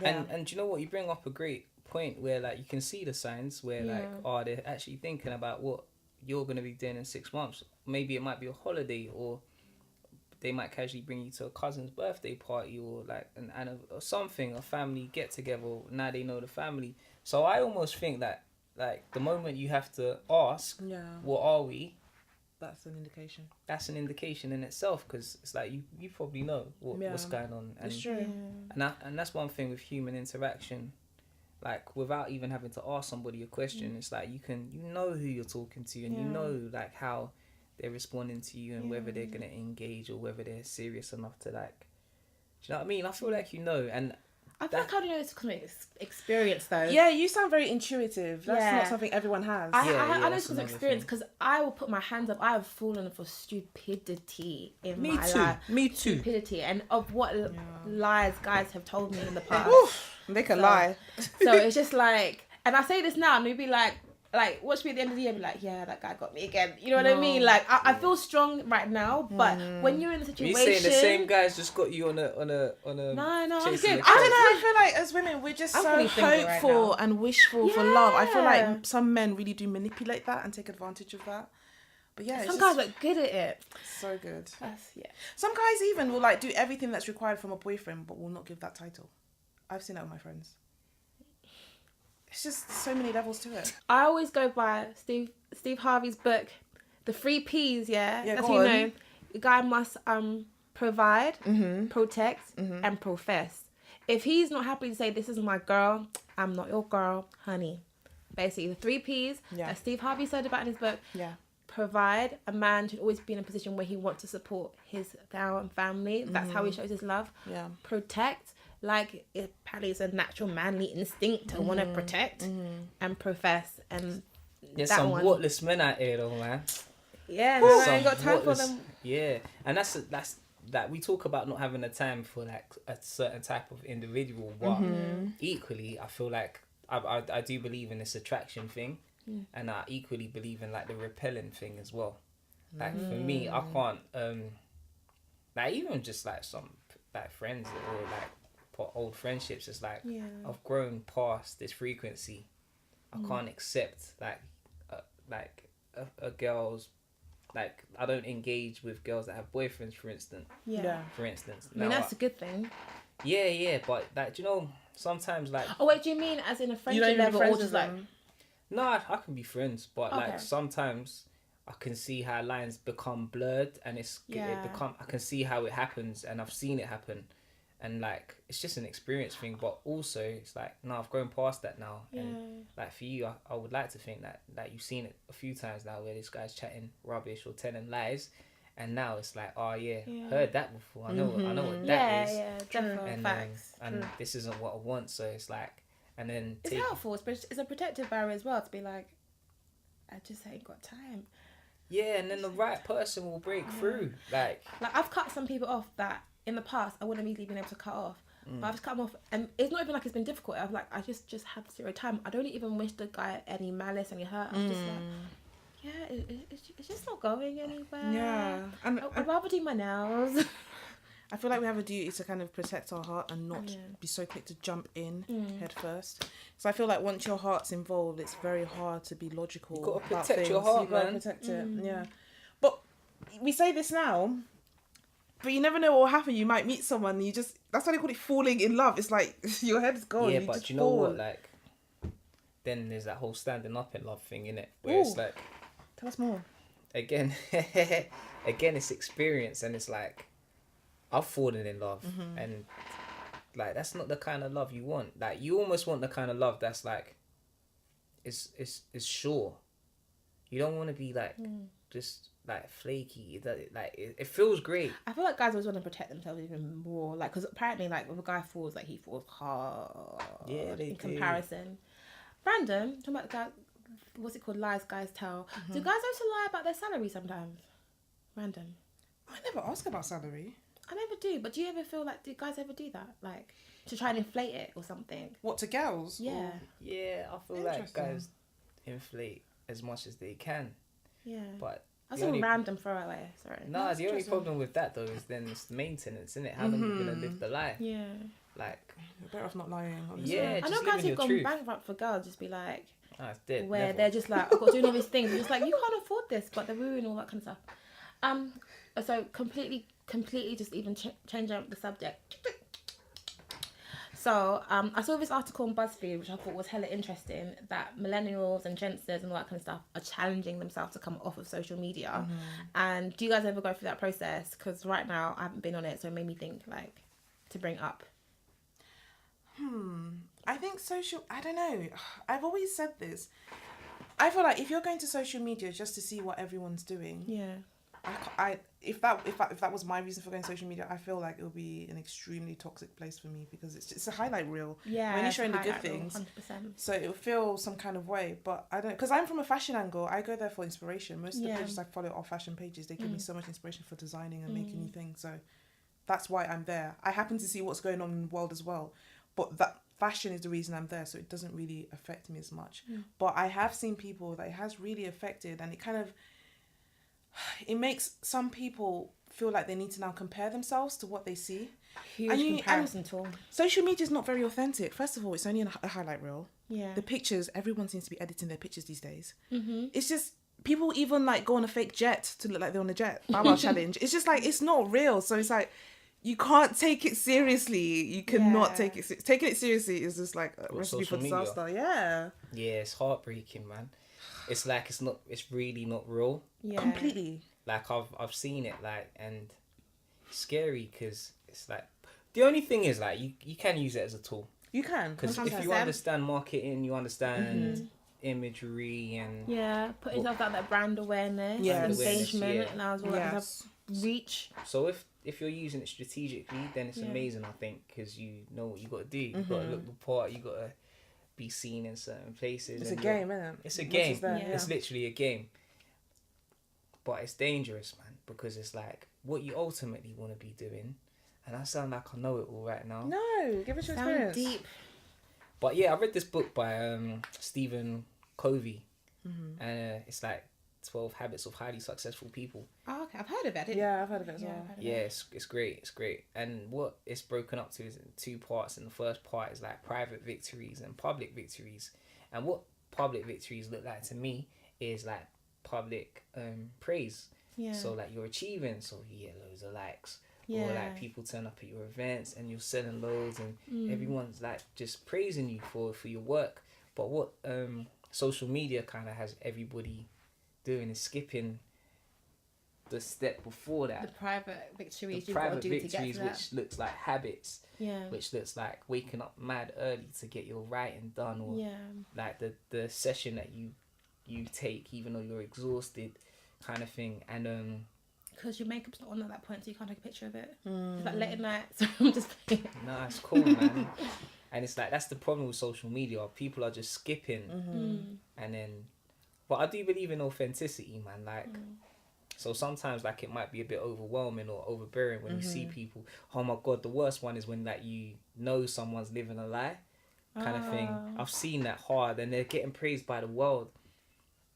And you know what, you bring up a great point where like you can see the signs where like they're actually thinking about what you're going to be doing in 6 months. Maybe it might be a holiday, or they might casually bring you to a cousin's birthday party, or like or something, a family get together. Now they know the family. So I almost think that like the moment you have to ask, what are we? That's an indication. That's an indication in itself, because it's like you probably know what's going on. And, it's true. And that's one thing with human interaction. Like without even having to ask somebody a question, it's like you know who you're talking to, and you know like how they're responding to you, and whether they're going to engage or whether they're serious enough to like, do you know what I mean? I feel like you know, and I feel like I don't know it's because of experience though. Yeah, you sound very intuitive. That's not something everyone has. I know it's because of experience, because I will put my hands up. I have fallen for stupidity in my life. Me too. Stupidity, and of what lies guys have told me in the past. They can lie. So it's just like, and I say this now, and we'd be like watch me at the end of the year, be like, yeah, that guy got me again. You know what I mean? Like I feel strong right now, but when you're in a situation, you saying the same guys just got you on a No, I'm good. I don't know. I feel like as women, we're just so hopeful and wishful for love. I feel like some men really do manipulate that and take advantage of that. But some guys look good at it. So good. Some guys even will like do everything that's required from a boyfriend, but will not give that title. I've seen that with my friends. It's just so many levels to it. I always go by Steve Harvey's book, The 3 Ps. That's go on. know. The guy must provide, protect, and profess. If he's not happy to say, this is my girl, I'm not your girl, honey. Basically, the 3 Ps that Steve Harvey said about in his book. Provide. A man should always be in a position where he wants to support his family. That's how he shows his love. Protect. like apparently it's a natural manly instinct to want to protect and profess, and There's that some one. whatless men out here though, man. Yeah, no, I Some ain't got time for whatless- them. Yeah, and that's that we talk about not having a time for like a certain type of individual, but equally I feel like I do believe in this attraction thing, and I equally believe in like the repelling thing as well. Like for me, I can't like even just like some like friends or like old friendships. It's like I've grown past this frequency. I can't accept a girl's like I don't engage with girls that have boyfriends, for instance. Yeah. For instance. I mean, that's a good thing. Yeah, but like, do you know, sometimes like. Oh wait, do you mean as in a You don't friendship even be level, friends or with just like? them. No, I can be friends, but Okay. like sometimes I can see how lines become blurred, and it become. I can see how it happens, and I've seen it happen, and like it's just an experience thing. But also, it's like no, I've grown past that now, and like for you, I would like to think that you've seen it a few times now, where this guy's chatting rubbish or telling lies, and now it's like, oh yeah, heard that before. I know what that is. Yeah, definitely And facts. and this isn't what I want, so it's like, and then It's helpful, but it's a protective barrier as well to be like, I just ain't got time. Yeah, and then the right person will break through. Like I've cut some people off that in the past I wouldn't have easily been able to cut off, but I've just cut them off, and it's not even like it's been difficult. I'm like, I just have zero time. I don't even wish the guy any malice, any hurt. I'm just like, yeah, it's just not going anywhere. Yeah, and I'd rather do my nails. I feel like we have a duty to kind of protect our heart and not be so quick to jump in head first. So I feel like once your heart's involved, it's very hard to be logical. You gotta about protect your things. heart, You gotta man. protect it. Yeah, but we say this now, but you never know what will happen. You might meet someone. And that's why they call it falling in love. It's like your head's gone. yeah, you but just you know fall. what? Like, then there's that whole standing up in love thing, innit? Where it's Ooh. like, Tell us more. again, it's experience, and it's like, I've fallen in love, and like that's not the kind of love you want. Like you almost want the kind of love that's like, it's sure. You don't want to be like just like flaky. It feels great. I feel like guys always want to protect themselves even more, like, because apparently, like, if a guy falls, like, he falls hard. Yeah, they in do. comparison. Random, talking about the guy, what's it called? Lies guys tell. Do guys also lie about their salary sometimes? Random. I never ask about salary. I never do, but do you ever feel like, do guys ever do that? Like, to try and inflate it or something? What, to girls? Yeah. Or- Yeah, I feel like Interesting. guys inflate as much as they can, Yeah. but That's the a only- random throwaway, sorry. No, That's the only interesting. problem with that though is then it's the maintenance, isn't it? How long are you gonna live the lie? Yeah. Like, You're better off not lying. Honestly. yeah, I just know guys living who've your gone truth. bankrupt for girls, just be like, It's dead. where never. they're just like, I've got doing all these things. It's just like, you can't afford this, but they're ruining all that kind of stuff. So completely just even change up the subject. So I saw this article on BuzzFeed, which I thought was hella interesting, that millennials and Gen Zers and all that kind of stuff are challenging themselves to come off of social media. And do you guys ever go through that process? Because right now I haven't been on it, so it made me think, like, to bring up. I think I don't know. I've always said this. I feel like if you're going to social media just to see what everyone's doing, Yeah. if that was my reason for going to social media, I feel like it would be an extremely toxic place for me because it's a highlight reel. Yeah. When you're showing the good highlight reel, things, 100%. so it'll feel some kind of way. But I don't, because I'm from a fashion angle. I go there for inspiration. Most of the Yeah. pages I follow are fashion pages. They give me so much inspiration for designing and making new things. So that's why I'm there. I happen to see what's going on in the world as well, but that fashion is the reason I'm there. So it doesn't really affect me as much. But I have seen people that it has really affected, and it makes some people feel like they need to now compare themselves to what they see. Huge comparison tool. Social media is not very authentic. First of all, it's only a highlight reel. Yeah. The pictures, everyone seems to be editing their pictures these days. It's just, people even like go on a fake jet to look like they're on a jet. Bow Wow challenge. It's just like, it's not real. So it's like, you can't take it seriously. You cannot take it taking it seriously is just like a recipe for social media? disaster. Yeah. Yeah, it's heartbreaking, man. It's like it's really not real. Yeah. Completely. Like I've seen it, like, and it's scary because it's like the only thing is like you can use it as a tool You can. because if you 100%. understand marketing, you understand imagery and Yeah, put yourself out that brand awareness, Yes. engagement, Yeah. and as well as Yes. reach. so if if you're using it strategically, then it's amazing, I think, because you know what you got to do. You Mm-hmm. got to look the part. You got to be seen in certain places. It's a game, isn't it? It's a game. Yeah. It's literally a game. But it's dangerous, man, because it's like what you ultimately want to be doing. And I sound like I know it all right now. No, give us your experience. Deep. But yeah, I read this book by Stephen Covey. And it's like 12 Habits of Highly Successful People. Oh, okay. I've heard of it. Yeah, I've heard of it as well. Yeah, it's great. It's great. And what it's broken up to is in 2 parts. And the first part is like private victories and public victories. And what public victories look like to me is like public praise. Yeah. So like you're achieving, so you get loads of likes. Yeah. Or like people turn up at your events and you're selling loads and everyone's like just praising you for your work. But what social media kind of has everybody doing is skipping the step before that. The private victories The you've got private to do to get victories, to that. which looks like habits, Yeah. which looks like waking up mad early to get your writing done, or Yeah. like the session that you take even though you're exhausted, kind of thing. And Because your makeup's not on at that point, so you can't take a picture of it. It's like late at night, so I'm just playing. nah, it's cool, man. And it's like that's the problem with social media. People are just skipping, and then. But I do believe in authenticity, man. Like, so sometimes like it might be a bit overwhelming or overbearing when you see people. Oh my god, the worst one is when like you know someone's living a lie, kind of thing. I've seen that hard, and they're getting praised by the world,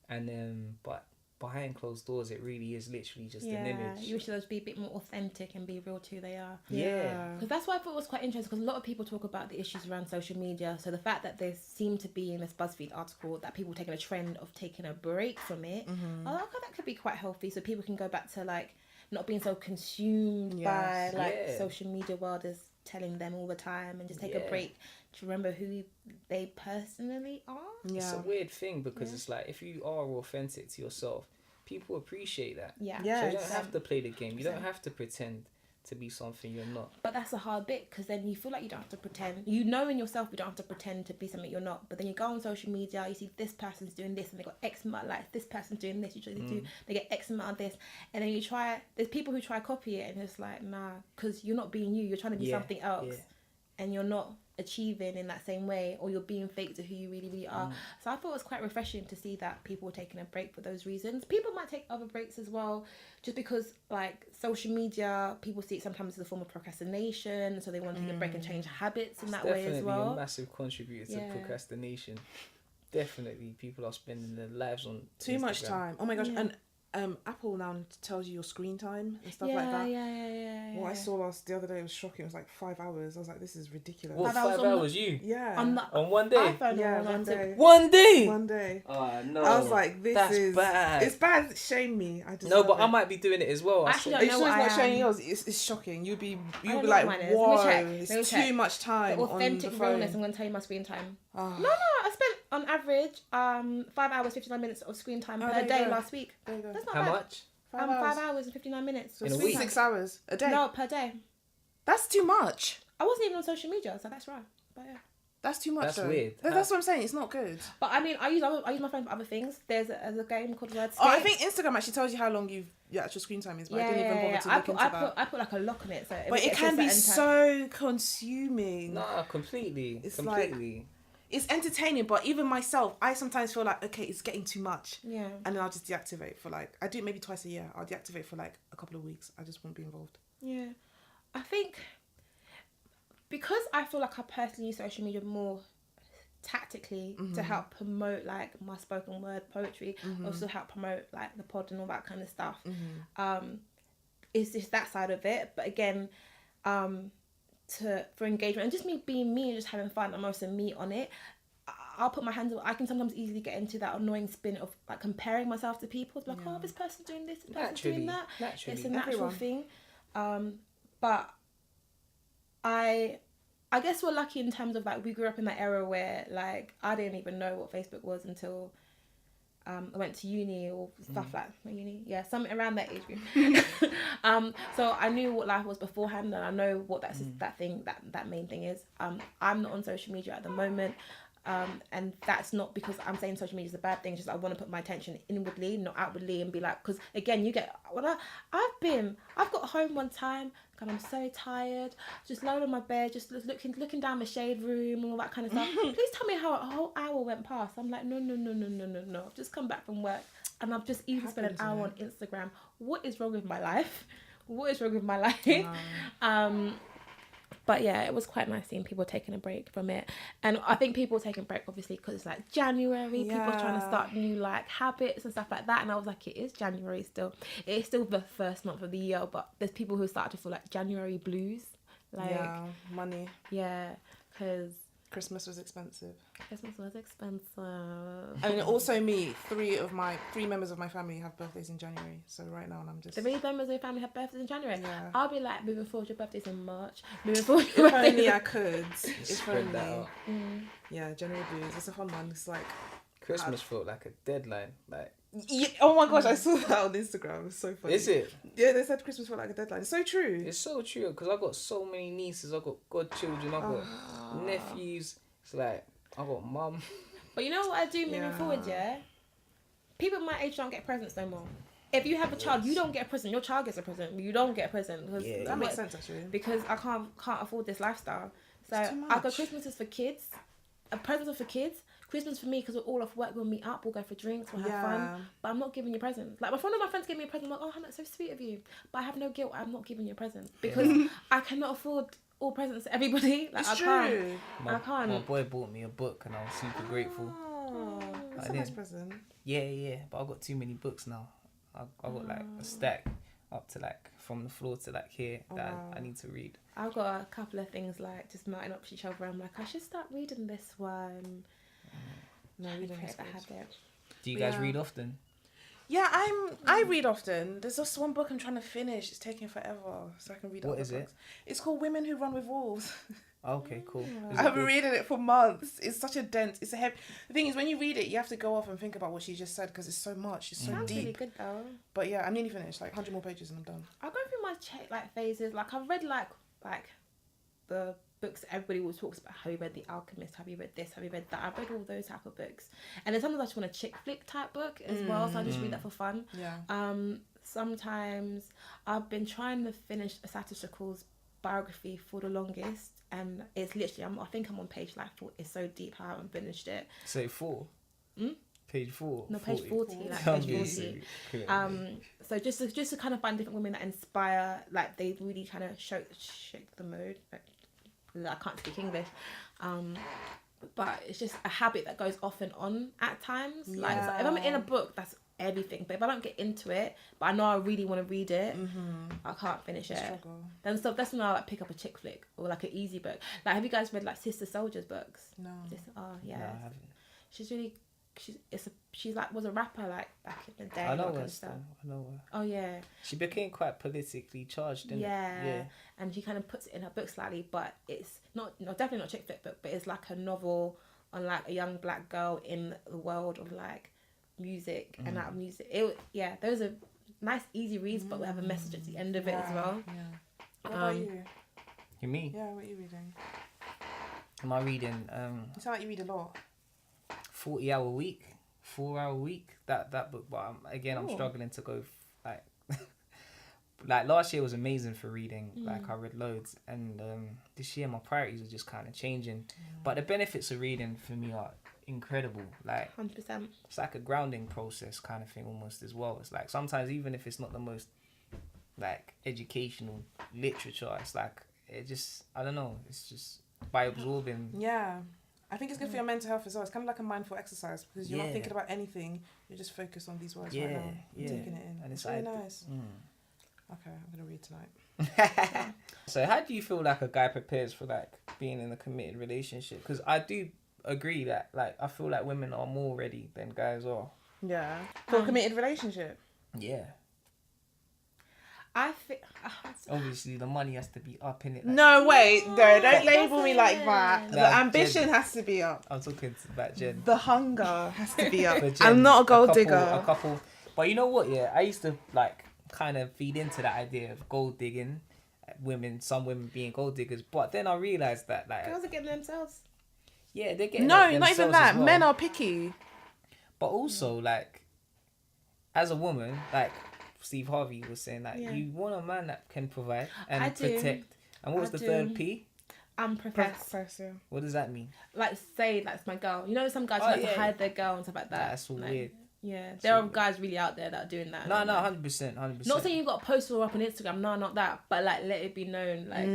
and then but behind closed doors, it really is literally just an image. You wish those be a bit more authentic and be real to who they are. Yeah. Because that's why I thought it was quite interesting, because a lot of people talk about the issues around social media. So the fact that there seemed to be in this BuzzFeed article that people taking a trend of taking a break from it, I like how that could be quite healthy, so people can go back to like not being so consumed by like social media world is telling them all the time, and just take a break to remember who they personally are. It's a weird thing because it's like if you are authentic to yourself, people appreciate that. Yeah. So you don't have to play the game. You don't have to pretend to be something you're not. But that's a hard bit, because then you feel like you don't have to pretend. You know in yourself you don't have to pretend to be something you're not. But then you go on social media, you see this person's doing this and they got X amount of likes. This person's doing this, they get X amount of this. And then you try, there's people who try to copy it, and it's like, nah, because you're not being you. You're trying to be something else. Yeah. And you're not achieving in that same way, or you're being fake to who you really, really are. So I thought it was quite refreshing to see that people were taking a break for those reasons. People might take other breaks as well, just because like social media, people see it sometimes as a form of procrastination, so they want to take a break and change habits in that way as well. Definitely a massive contributor to procrastination. Definitely, people are spending their lives on too much Instagram. time. Oh my gosh, and Apple now tells you your screen time and stuff like that. Yeah. What I saw the other day was shocking. It was like 5 hours. I was like, this is ridiculous. What, 5 hours? You? Yeah. On one day? iPhone, Yeah, or one day. One day? One day. Oh, no. I was like, That's bad. It's bad. Shame me. I just No, but I might be doing it as well. Actually, Are you sure it's not showing yours? It's shocking. You'll be don't know like, what mine is. whoa, Let me it's check. too much time The on the authentic phone. realness, I'm going to tell you my screen time. Oh. No, I spent on average 5 hours 59 minutes of screen time Oh, per there you day go. last week. There you go. That's not How bad. much? 5 5 hours and 59 minutes. So In a sweet week? 6 hours a day. No, per day. That's too much. I wasn't even on social media, so that's right. But yeah. That's too much. That's though. weird. That's what I'm saying. It's not good. But I mean, I use my phone for other things. There's a game called Wordscape. Oh, I think Instagram actually tells you how long your actual screen time is, but I didn't even bother to look into that. I put like a lock on it, so But it can be so consuming. Nah, completely. It's completely. It's entertaining, but even myself, I sometimes feel like, okay, it's getting too much. Yeah. And then I'll just deactivate for like, I do it maybe twice a year. I'll deactivate for like a couple of weeks. I just won't be involved. Yeah. I think because I feel like I personally use social media more tactically to help promote like my spoken word poetry, also help promote like the pod and all that kind of stuff. It's just that side of it. But again, for engagement and just me being me and just having fun, I'm also me on it. I'll put my hands up. I can sometimes easily get into that annoying spin of like comparing myself to people. It's like, oh, this person's doing this, this person's doing that. Naturally. It's a natural thing. But I guess we're lucky in terms of like we grew up in that era where like I didn't even know what Facebook was until I went to uni or stuff like something around that age group. So I knew what life was beforehand, and I know what that main thing is. I'm not on social media at the moment. And that's not because I'm saying social media is a bad thing. Just I want to put my attention inwardly, not outwardly, and be like, because again, you get when I've got home one time and I'm so tired, just lying on my bed, just looking down the shade room and all that kind of stuff. Please tell me how a whole hour went past. I'm like, no. I've just come back from work and I've just even spent an hour on Instagram. What is wrong with my life? But yeah, it was quite nice seeing people taking a break from it. And I think people taking a break, obviously, because it's like January, people trying to start new like habits and stuff like that. And I was like, it is January still. It is still the first month of the year, but there's people who start to feel like January blues. Like, yeah, money. Yeah, because Christmas was expensive. And also me, three members of my family have birthdays in January. So right now I'm just... 3 members of your family have birthdays in January? Yeah. I'll be like, moving forward, your birthday's in March. If only I could. If only. Yeah, January blues. It's a fun one. It's like... Christmas felt like a deadline. Like, yeah, oh my gosh, I saw that on Instagram. It's so funny. is it? Yeah, they said Christmas felt like a deadline. It's so true. It's so true because I got so many nieces. I got godchildren. I got nephews. It's like I got mum. But you know what I do moving forward, yeah? People my age don't get presents no more. If you have a child, you don't get a present. Your child gets a present. You don't get a present. Yeah, that makes sense actually. Because I can't afford this lifestyle. So I go Christmas is for kids. Presents are for kids. Christmas for me, because we're all off work, we'll meet up, we'll go for drinks, we'll have fun. But I'm not giving you presents. Like, one of my friends gave me a present. I'm like, oh, Hannah, that's so sweet of you. But I have no guilt. I'm not giving you a present because I cannot afford all presents to everybody. Like, I can't. My boy bought me a book, and I was super grateful. Oh, that's a nice present. Yeah, but I've got too many books now. I've got like a stack up to like from the floor to like here that I need to read. I've got a couple of things like just mounting up to each other. I'm like, I should start reading this one. No, reading is that habit. Do you guys read often? Yeah, I read often. There's just one book I'm trying to finish. It's taking forever, so I can read. What is it? It's called Women Who Run with Wolves. Okay, cool. I've been reading it for months. It's such a dense. It's a heavy. The thing is, when you read it, you have to go off and think about what she just said because it's so much. It's so Sounds deep. really good though. But yeah, I'm nearly finished. Like 100 more pages and I'm done. I go through my phases. Like I've read like the books everybody always talks about. Have you read The Alchemist? Have you read this? Have you read that? I've read all those type of books. And then sometimes I just want a chick flick type book as well. So I just read that for fun. Yeah. Sometimes I've been trying to finish Asata Shakur's biography for the longest, and it's literally I think I'm on page like 4. It's so deep how I haven't finished it. Say 4. Page 4. No, page 40. Like page 40. So just to kind of find different women that inspire, like they really kind of shake the mood. I can't speak English, but it's just a habit that goes off and on at times. Yeah. Like if I'm in a book, that's everything. But if I don't get into it, but I know I really want to read it, I can't finish it. Then that's when I like pick up a chick flick or like an easy book. Like, have you guys read like Sister Soldier's books? No. Oh yeah. No, I haven't. like was a rapper like back in the day. I know her still. I know her. Oh yeah. She became quite politically charged, didn't it? Yeah. And she kind of puts it in her book slightly, but it's definitely not chick flick book, but it's like a novel on like a young black girl in the world of like music and out of music. Those are nice easy reads, but we have a message at the end of it as well. Yeah. What about you? You me? Yeah, what are you reading? Am I reading? You sound like you read a lot. 40-hour week, 4-hour week. That book, but I'm struggling to go like. Like last year was amazing for reading. Like I read loads, and this year my priorities are just kind of changing. But the benefits of reading for me are incredible. Like 100%. It's like a grounding process kind of thing almost as well. It's like sometimes even if it's not the most like educational literature, it's like I don't know. It's just by absorbing. Yeah. I think it's good for your mental health as well. It's kind of like a mindful exercise because you're not thinking about anything. You're just focused on these words right now. You're taking it in. And it's really nice. Okay, I'm going to read tonight. So how do you feel like a guy prepares for like being in a committed relationship? Because I do agree that like I feel like women are more ready than guys are. Yeah. For a committed relationship? Yeah. I think obviously the money has to be up in it. Like, no, wait, no, don't label me like that. The ambition has to be up. I'm talking about Jen. The hunger has to be up. Jen, I'm not a gold digger. A couple, but you know what? Yeah, I used to like kind of feed into that idea of gold digging, some women being gold diggers. But then I realized that like girls are getting themselves. Yeah, they're getting No, it not even themselves as that. well. Men are picky. But also, like, as a woman, like Steve Harvey was saying, like, you want a man that can provide and I do. protect. And what was the third P? Profess. Yeah. What does that mean? Like, say that's my girl. You know, some guys like to hide their girl and stuff like that. That's all like, weird. Yeah, there are guys really out there that are doing that. No, 100%, 100%. Not saying you got to post her up on Instagram. No, not that. But like, let it be known. Like,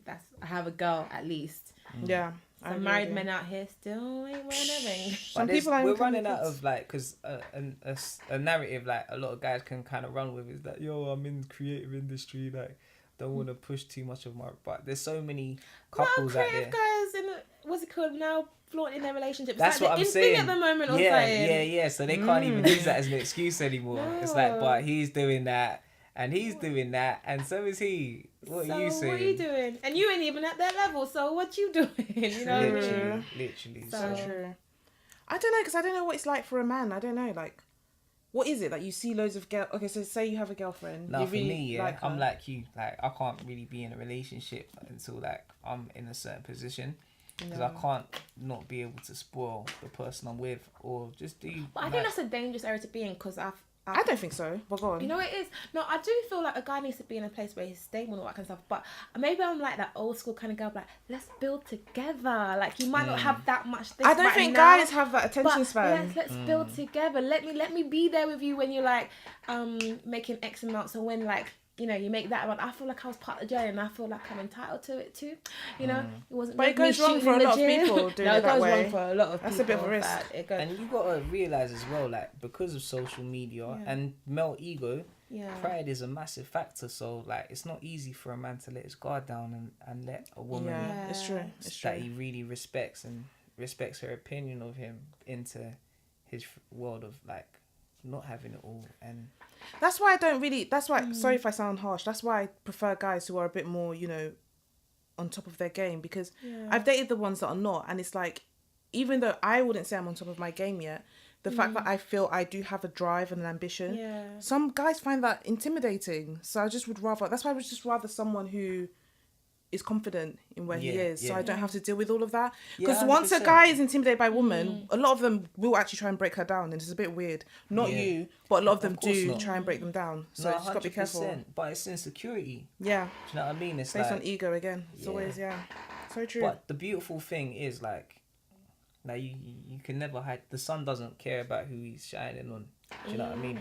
that's I have a girl at least. Yeah. Some married men out here still ain't wearing a ring. Some people are we're running out of like, because a narrative like a lot of guys can kind of run with is that, yo, I'm in the creative industry, like don't want to push too much of my. But there's so many couples out there. Guys in what's it called now, flaunting their relationships. That's like what I'm thing saying. at the moment. Or Yeah. So they can't even use that as an excuse anymore. No. It's like, but he's doing that. And he's doing that, and so is he. What are you saying? What are you doing? And you ain't even at their level, so what you doing? You know what I mean? Literally. So true. I don't know, because I don't know what it's like for a man. I don't know, like, what is it? Like, you see loads of girls. Okay, so say you have a girlfriend. No, you for really me, like her. I'm like you. Like, I can't really be in a relationship until, like, I'm in a certain position. Because I can't not be able to spoil the person I'm with or just do... But I think that's a dangerous area to be in, because I don't think so. But go on. You know what it is? No, I do feel like a guy needs to be in a place where he's stable and all that kind of stuff. But maybe I'm like that old school kind of girl, like, let's build together. Like, you might not have that much things I don't right think now, guys have that attention span. Let's build together. Let me be there with you when you're like making X amounts, and when like, you know, you make that amount. I feel like I was part of the journey, and I feel like I'm entitled to it too. You know, it wasn't. But it goes wrong for a lot of people doing it that way. It goes wrong for a lot of people. That's a bit of a risk. And you gotta realise as well, like, because of social media and male ego, pride is a massive factor. So, like, it's not easy for a man to let his guard down and let a woman it's true. It's true. that he really respects and respects her opinion of him into his world of, like, not having it all. And that's why I don't really. That's why. Sorry if I sound harsh. That's why I prefer guys who are a bit more, you know, on top of their game, because I've dated the ones that are not, and it's like, even though I wouldn't say I'm on top of my game yet, the fact that I feel I do have a drive and an ambition, some guys find that intimidating. So I just would rather. That's why I would just rather someone who is confident in where he is, so I don't have to deal with all of that. Because once a guy is intimidated by a woman, a lot of them will actually try and break her down, and it's a bit weird. Not you, but a lot of them do try and break them down. So you just got to be careful. But it's insecurity. Yeah. Do you know what I mean? It's based like, on ego again. It's always so true. But the beautiful thing is, like you can never hide. The sun doesn't care about who he's shining on. Do you know what I mean?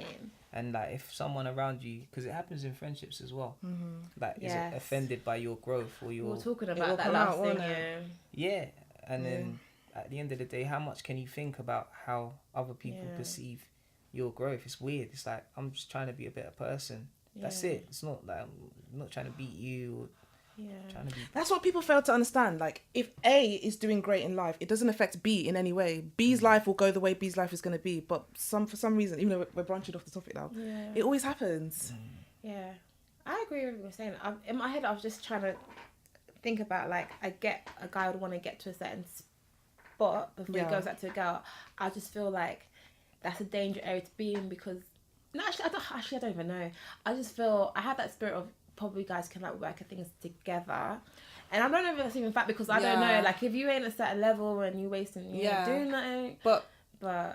And like, if someone around you, because it happens in friendships as well, like, is it offended by your growth or your... We were talking about that last thing, and then at the end of the day, how much can you think about how other people perceive your growth? It's weird. It's like, I'm just trying to be a better person. That's it. It's not like I'm not trying to beat you or trying to be... That's what people fail to understand. Like, if A is doing great in life, it doesn't affect B in any way. B's life will go the way B's life is going to be, but for some reason, even though we're branching off the topic now, it always happens. I agree with what you're saying. In my head, I was just trying to think about, like, I get a guy would want to get to a certain spot before he goes out to a girl. I just feel like that's a danger area to be in, because I don't even know. I just feel I have that spirit of probably guys can like work at things together, and I don't know if that's even fact, because I don't know, like, if you ain't at a certain level and you wasting doing nothing. But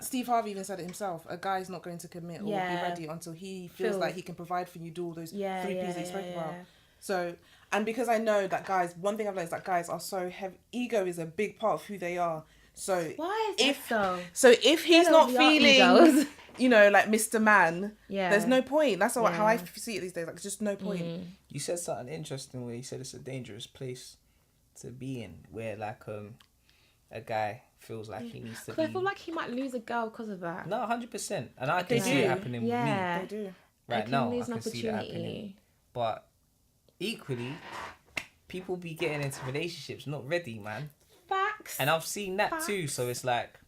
Steve Harvey even said it himself, a guy's not going to commit or be ready until he feels like he can provide for you, do all those three P's that you spoke about. So, and because I know that guys, one thing I've learned is that guys are so heavy, ego is a big part of who they are. So why is that so if he's not feeling you know, like Mr. Man, there's no point. That's how I see it these days. Like, there's just no point. You said something interesting where you said it's a dangerous place to be in, where, like, a guy feels like he needs to be... I feel like he might lose a girl because of that. No, 100%. And I can see it happening with me. They do. Right now, I can see that happening. But equally, people be getting into relationships not ready, man. Facts. And I've seen that too, so it's like...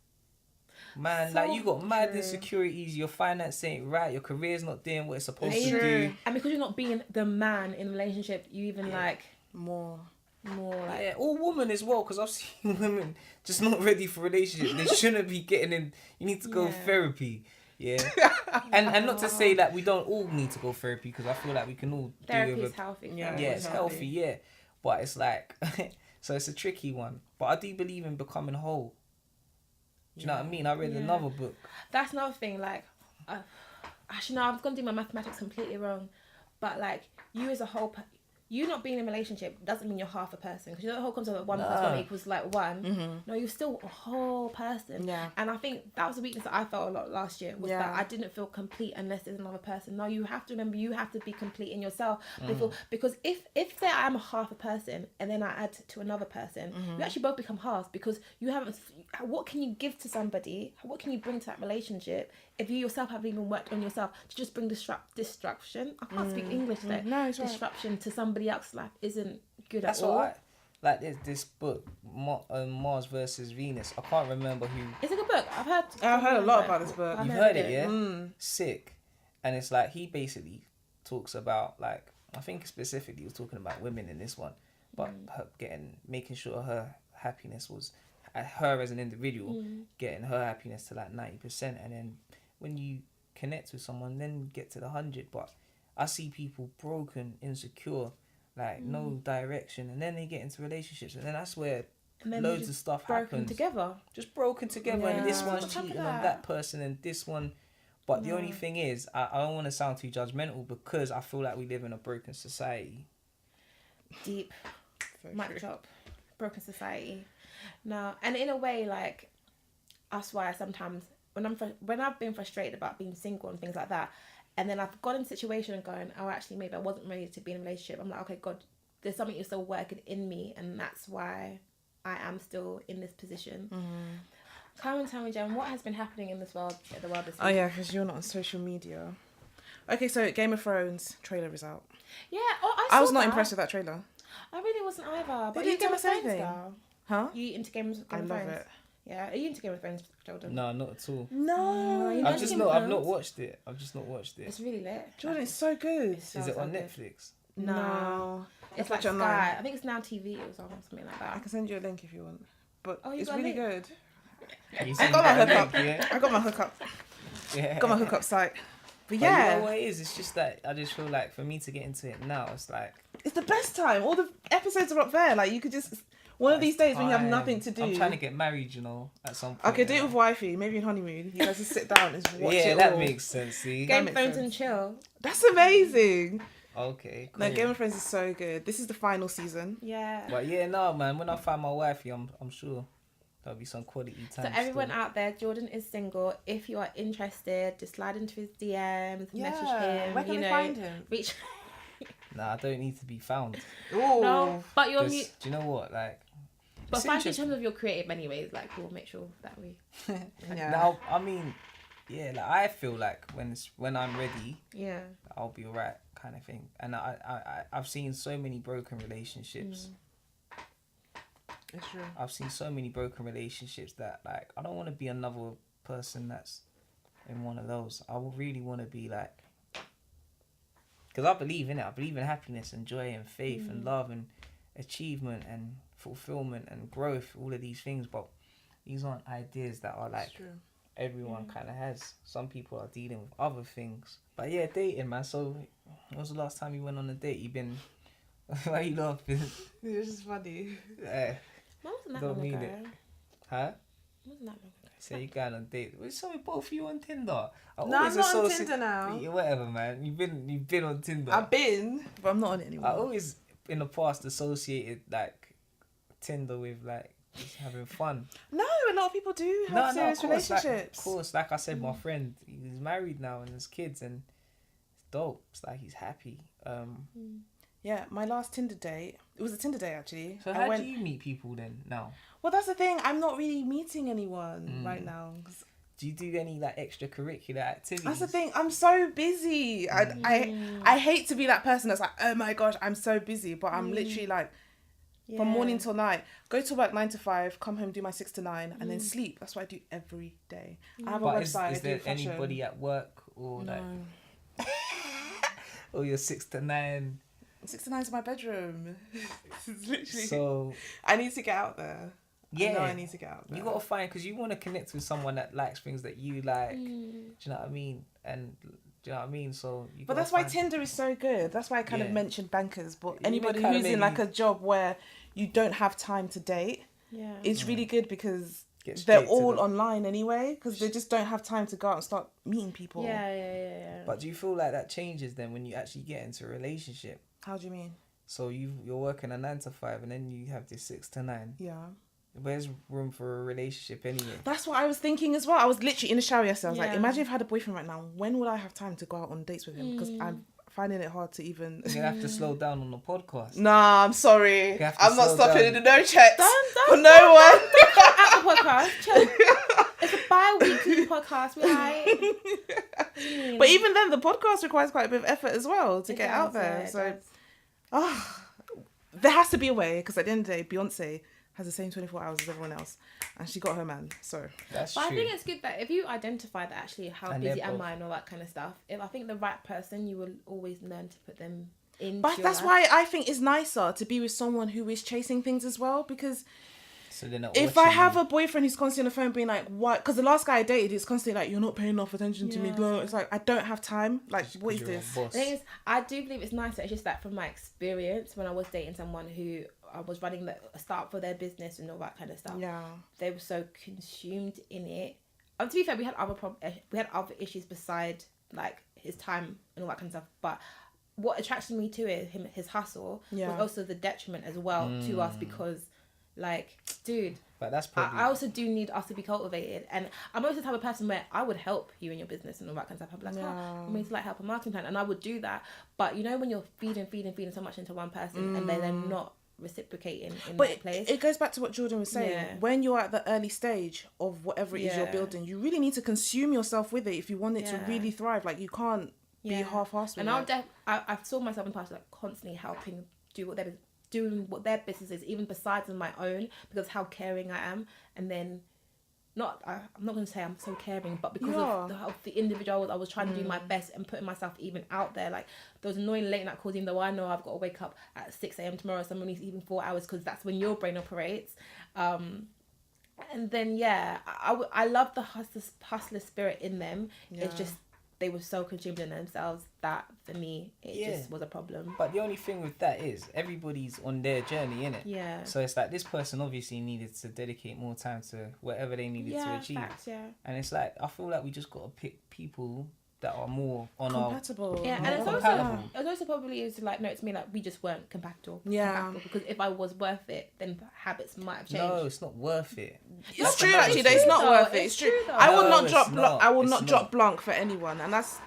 Man, like, you got mad insecurities, your finance ain't right, your career's not doing what it's supposed to do. And because you're not being the man in a relationship, you even like more like... Yeah, or women as well, because I've seen women just not ready for relationships. They shouldn't be getting in. You need to go therapy. Yeah. and not to say that we don't all need to go therapy, because I feel like we can all therapy do is healthy. Yeah, it's healthy, But it's like So it's a tricky one. But I do believe in becoming whole. Do you know what I mean? I read another book. That's another thing. Like, actually, no, I'm gonna do my mathematics completely wrong. But like, you as a whole, you not being in a relationship doesn't mean you're half a person. Because you know the whole concept of 1 plus 1 equals like 1. Mm-hmm. No, you're still a whole person. Yeah. And I think that was a weakness that I felt a lot last year. Was that I didn't feel complete unless there's another person. No, you have to remember you have to be complete in yourself. Because if say I'm a half a person and then I add to another person, you actually both become halves because you haven't. What can you give to somebody? What can you bring to that relationship if you yourself haven't even worked on yourself to just bring disruption? I can't speak English there. No, it's disruption to somebody else's life isn't good That's at all. what like this book, Mars versus Venus. I can't remember who. It's a good book. I've heard a lot about this book. You've heard it, yeah? Sick. And it's like he basically talks about like I think specifically he was talking about women in this one, but her making sure her happiness was her as an individual getting her happiness to like 90%, and then when you connect with someone, then get to the 100. But I see people broken, insecure, like no direction, and then they get into relationships, and then that's where loads of stuff happens. Just broken together, and this one's cheating on that person, and this one. But the only thing is, I don't want to sound too judgmental because I feel like we live in a broken society. Deep, mic drop, broken society. No, and in a way, like that's why sometimes when I've been frustrated about being single and things like that, and then I've got in a situation and going, oh, actually, maybe I wasn't ready to be in a relationship. I'm like, okay, God, there's something you're still working in me, and that's why I am still in this position. Come and tell me, Jen, what has been happening in this world, this week? Oh yeah, because you're not on social media. Okay, so Game of Thrones trailer is out. Yeah, I was not impressed with that trailer. I really wasn't either. But They you didn't give us anything. girl? Huh? You into Game of Thrones? I love it. Yeah, are you into Game of Thrones, Jordan? No, not at all. No, you I've not watched it. I've just not watched it. It's really lit. Jordan, it's so good. Is it on Netflix? No. It's like watch Sky. I think it's Now TV or something like that. I can send you a link if you want. But you it's got a really link? good. I got my hookup. I got my hookup. Yeah. Got my hookup site. But yeah. yeah. You know what it is? It's just that I just feel like for me to get into it now, it's like... It's the best time. All the episodes are up there. Like, you could just... One of these days when you have nothing to do. I'm trying to get married, you know, at some point. Okay, do it with wifey. Maybe in honeymoon. You guys just sit down and just watch it all. Yeah, that makes sense, see? Game of Thrones and chill. That's amazing. Okay, cool. No, Game of Thrones is so good. This is the final season. Yeah. But yeah, no, man. When I find my wifey, I'm sure there'll be some quality time. So everyone out there, Jordan is single. If you are interested, just slide into his DMs, message him. Where can we find him? Reach. Nah, I don't need to be found. Ooh. No, but you're. Do you know what? Like, but find in terms of your creative, anyways. Like, we'll make sure that we. Yeah. Now, I mean, yeah, like I feel like when I'm ready, yeah, I'll be alright, kind of thing. And I've seen so many broken relationships. It's true. I've seen so many broken relationships that like I don't want to be another person that's in one of those. I would really want to be like, because I believe in it. I believe in happiness and joy and faith and love and achievement and fulfillment and growth. All of these things, but these aren't ideas that are like everyone kind of has. Some people are dealing with other things. But yeah, dating, man. So, when was the last time you went on a date? You been? Why are you laughing? It's just funny. Mine wasn't that long ago. Huh? Wasn't that long ago. So you going on date? We saw both of you on Tinder. No, I'm not on Tinder now. Whatever, man. You've been on Tinder. I've been, but I'm not on it anymore. I always in the past associated like Tinder with like just having fun. No, a lot of people do have serious relationships. Of course, like I said, my friend, he's married now and has kids, and it's dope. It's like he's happy. Yeah, my last Tinder date. It was a Tinder date actually. So how do you meet people then now? Well, that's the thing. I'm not really meeting anyone right now. Do you do any like extracurricular activities? That's the thing. I'm so busy. I hate to be that person that's like, oh my gosh, I'm so busy, but I'm literally like from morning till night. Go to work 9 to 5, come home, do my 6 to 9, and then sleep. That's what I do every day. I have a website. Is there anybody at work or like? Or your 6 to 9? 6 to 9 is my bedroom. It's literally. So I need to get out there. Yeah, I know I need to get out there. You gotta find, because you want to connect with someone that likes things that you like. Do you know what I mean? And do you know what I mean? So. But that's why Tinder is so good. That's why I kind of mentioned bankers. But anybody kinda who's in like a job where you don't have time to date, Yeah. it's really good because Get straight they're to all the- online anyway, because they just don't have time to go out and start meeting people. Yeah. But do you feel like that changes then when you actually get into a relationship? How do you mean? So you're working a 9 to 5 and then you have this 6 to 9. Yeah. Where's room for a relationship anyway? That's what I was thinking as well. I was literally in the shower yesterday. I was like, Yeah. imagine if I had a boyfriend right now. When would I have time to go out on dates with him? Because I'm finding it hard to even... You have to slow down on the podcast. Nah, I'm sorry. You have to I'm not slow stopping down. in the no checks Don't for no one. At the podcast. Chill. It's a bi-weekly podcast, right? But even then, the podcast requires quite a bit of effort as well to get out there. There has to be a way, because at the end of the day, Beyonce has the same 24 hours as everyone else, and she got her man. So That's But true. I think it's good that if you identify that actually how And busy they're am both- I and all that kind of stuff, if I think the right person, you will always learn to put them in. but that's why I think it's nicer to be with someone who is chasing things as well, because So they're not if I watching have you. a boyfriend who's constantly on the phone being like, what? Because the last guy I dated is constantly like, you're not paying enough attention to me. Yeah. Blah. It's like, I don't have time. Like, what is You're a this? boss. The thing is, I do believe it's nicer. It's just that from my experience, when I was dating someone who I was running a start for their business and all that kind of stuff, Yeah. they were so consumed in it. To be fair, we had other issues beside like his time and all that kind of stuff. But what attracted me to it, his hustle, Yeah. was also the detriment as well to us because, like, dude. But that's probably... I also do need us to be cultivated, and I'm also the type of person where I would help you in your business and all that kind of stuff. I'd be like, Yeah. I mean, to like help a marketing plan, and I would do that. But you know, when you're feeding so much into one person, and they're not reciprocating in But that place. it goes back to what Jordan was saying. Yeah. When you're at the early stage of whatever it is you're Yeah. building, you really need to consume yourself with it if you want it to Yeah. really thrive. Like, you can't be half-assed with And it. I saw myself in the past like constantly helping doing what their business is, even besides my own, because how caring I am. And then I'm not going to say I'm so caring, but because of the individual, I was trying to do my best and putting myself even out there. Like those annoying late night calls, even though I know I've got to wake up at 6 a.m. tomorrow, so I'm only even 4 hours because that's when your brain operates. And then I love the hustler spirit in them. Yeah. It's just they were so consumed in themselves that for me it just was a problem. But the only thing with that is everybody's on their journey, innit? Yeah. So it's like this person obviously needed to dedicate more time to whatever they needed to achieve. Facts, And it's like, I feel like we just got to pick people that are more on compatible. Yeah, and More it's compatible. also probably is like, no, to me, like we just weren't compatible. Yeah. Because if I was worth it, then habits might have changed. No, it's not worth it. It's true, not actually. worth That it's it. not though. worth it. It's It's true. true, though. I will No, not it's drop. not. I will It's not not. drop blank for anyone, and that's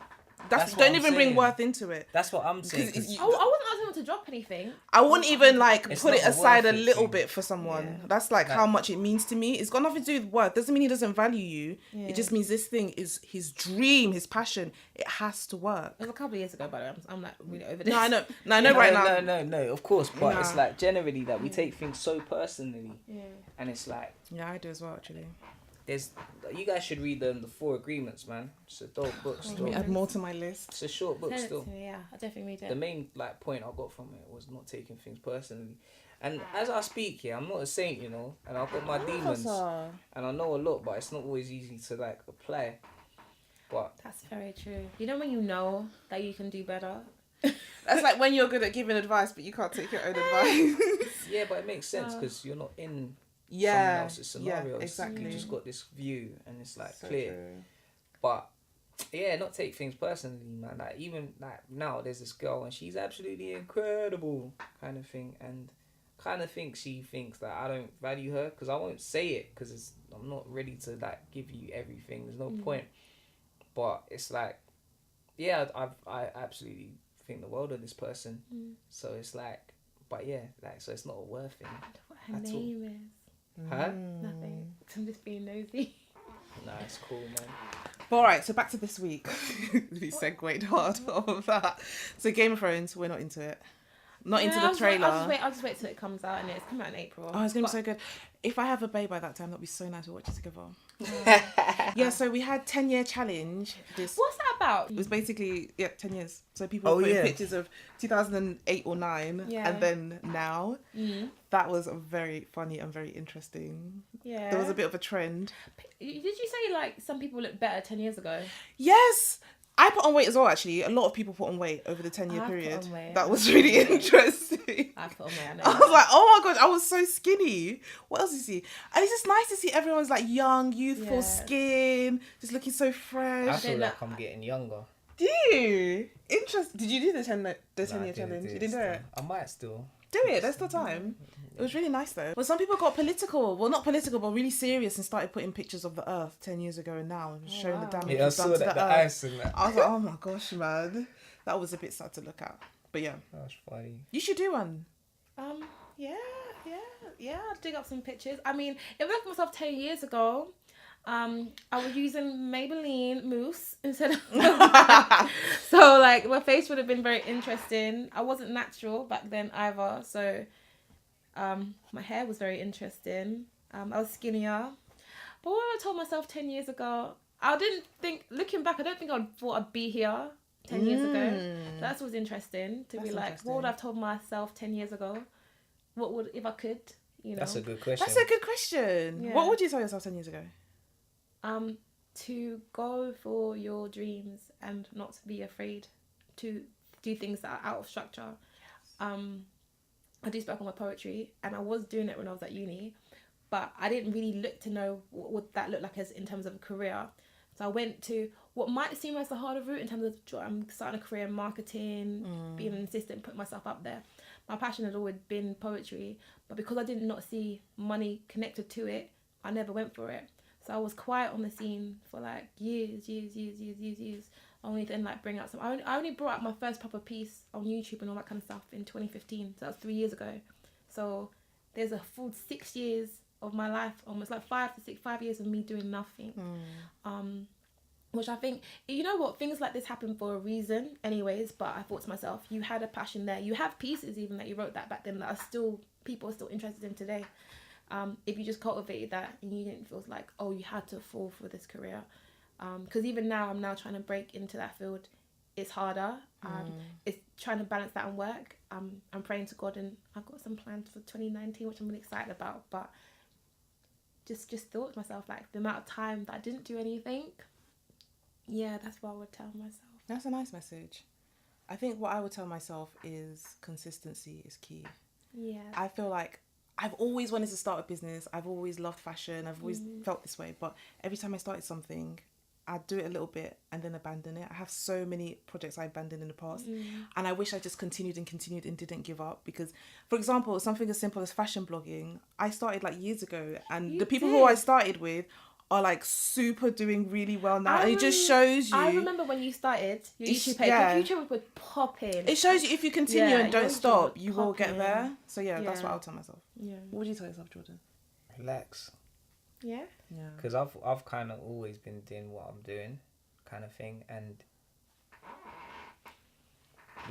That's what don't I'm even bring saying. worth into it. That's what I'm saying. 'Cause 'cause I wasn't asking them to drop anything. I wouldn't even like It's put not it a aside a worth it little thing. bit for someone. Yeah. That's like Like- how much it means to me. It's got nothing to do with worth. Doesn't mean he doesn't value you. Yeah. It just means this thing is his dream, his passion. It has to work. It was a couple of years ago, but I'm like really over this. No, I know. No, I know right now. No, of course. But it's Nah. like generally that we take things so personally. Yeah. And it's like, Yeah, I do as well, actually. you guys should read the 4 Agreements, man. It's a dope book Let still. me add more to my list. It's a short book Send it still. to me, yeah, I definitely read The it. main like point I got from it was not taking things personally. And as I speak here, I'm not a saint, you know, and I've got my demons, and I know a lot, but it's not always easy to like apply. But That's very true. You know when you know that you can do better? That's like when you're good at giving advice, but you can't take your own advice. yeah, but it makes sense because you're not in someone Yeah. else's scenarios. exactly. You just got this view, and it's like So clear. true. But yeah, not take things personally, man. Like even like now, there's this girl, and she's absolutely incredible, kind of thing, and kind of think she thinks that I don't value her because I won't say it because I'm not ready to like give you everything. There's no point. But it's like, yeah, I absolutely think the world of this person. So it's like, but yeah, like so it's not a worth thing. What her At all. name is? Huh? Nothing. I'm just being nosy. Nah, it's cool, man. But all right, so back to this week. We segued hard off of that. So Game of Thrones, we're not into it. Not into the trailer. I'll just wait till it comes out, and it's coming out in April. Oh, it's gonna be so good. If I have a babe by that time, that'll be so nice to watch it together. Yeah, so we had 10-year challenge. This What's that about? it was basically 10 years. So people Oh, put in yeah. pictures of 2008 or 9, Yeah. and then now. Mm. That was very funny and very interesting. Yeah. There was a bit of a trend. Did you say like some people look better 10 years ago? Yes, I put on weight as well, actually. A lot of people put on weight over the 10-year I put period. on weight. That was really interesting. I put on weight. I know. I was like, oh my gosh, I was so skinny. What else is he? And it's just nice to see everyone's like young, youthful skin, just looking so fresh. I feel like I'm getting younger. Do you? Interesting. Did you do the 10-year challenge? You didn't do it? I might still. Do it. There's still time. It was really nice though. Well, some people got political. Well, not political, but really serious and started putting pictures of the Earth 10 years ago and now, showing the damage I we've saw done to that, the the Earth. ice and that. I was like, oh my gosh, man. That was a bit sad to look at. But yeah. That was funny. You should do one. Yeah. I'll dig up some pictures. I mean, if I look at myself 10 years ago, I was using Maybelline mousse instead of so like my face would have been very interesting. I wasn't natural back then either, so my hair was very interesting. I was skinnier. But what I told myself 10 years ago, I didn't think, looking back, I don't think I thought I'd be here 10 years ago. So that was interesting to be like, what would I have told myself 10 years ago? What would, if I could, you know? That's a good question. That's a good question. Yeah. What would you tell yourself 10 years ago? To go for your dreams and not be afraid to do things that are out of structure. I do speak on my poetry, and I was doing it when I was at uni, but I didn't really look to know what that looked like as in terms of a career. So I went to what might seem as a harder route in terms of starting a career in marketing, being an assistant, putting myself up there. My passion had always been poetry, but because I did not see money connected to it, I never went for it. So I was quiet on the scene for like years. Only then like bring out some. I only brought out my first proper piece on YouTube and all that kind of stuff in 2015. So that's 3 years ago. So there's a full 6 years of my life, almost like 5 years of me doing nothing. Which I think, you know what, things like this happen for a reason anyways, but I thought to myself, you had a passion there. You have pieces even that you wrote that back then that are still, people are still interested in today. If you just cultivated that and you didn't feel like, oh, you had to fall for this career. Because even now, I'm now trying to break into that field. It's harder. It's trying to balance that and work. I'm praying to God, and I've got some plans for 2019, which I'm really excited about. But just thought to myself, like, the amount of time that I didn't do anything, yeah, that's what I would tell myself. That's a nice message. I think what I would tell myself is consistency is key. Yeah. I feel like I've always wanted to start a business. I've always loved fashion. I've always felt this way. But every time I started something, I'd do it a little bit and then abandon it. I have so many projects I abandoned in the past. And I wish I just continued and didn't give up. Because, for example, something as simple as fashion blogging, I started like years ago. And the people who I started with are like super doing really well now. And it just shows you. I remember when you started your YouTube page. Yeah. Your YouTube was popping. It shows you if you continue and don't yours stop, was you will get popping. there. So yeah, that's Yeah. what I'll tell myself. Yeah. What would you tell yourself, Jordan? Relax. Yeah. Yeah. Because I've kind of always been doing what I'm doing, kind of thing, and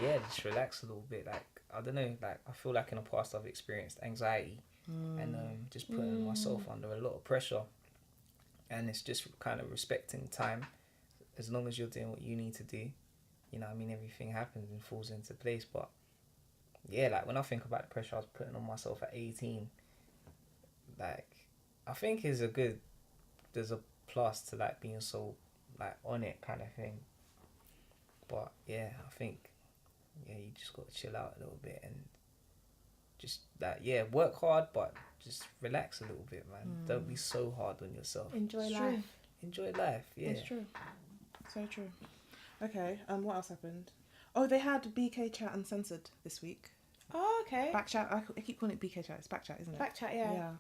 yeah, just relax a little bit. Like, I don't know, like I feel like in the past I've experienced anxiety and just putting myself under a lot of pressure, and it's just kind of respecting time. As long as you're doing what you need to do, you know what I mean, everything happens and falls into place. But yeah, like when I think about the pressure I was putting on myself at 18, like I think there's a plus to like being so like on it kind of thing. But yeah, I think you just got to chill out a little bit and just work hard, but just relax a little bit, man. Don't be so hard on yourself. Enjoy It's life. true. Enjoy life. Yeah. It's true. So true. Okay, what else happened? Oh, they had BK Chat Uncensored this week. Oh, okay. Back chat. I keep calling it BK Chat. It's back chat, isn't it? Back chat, yeah. Yeah.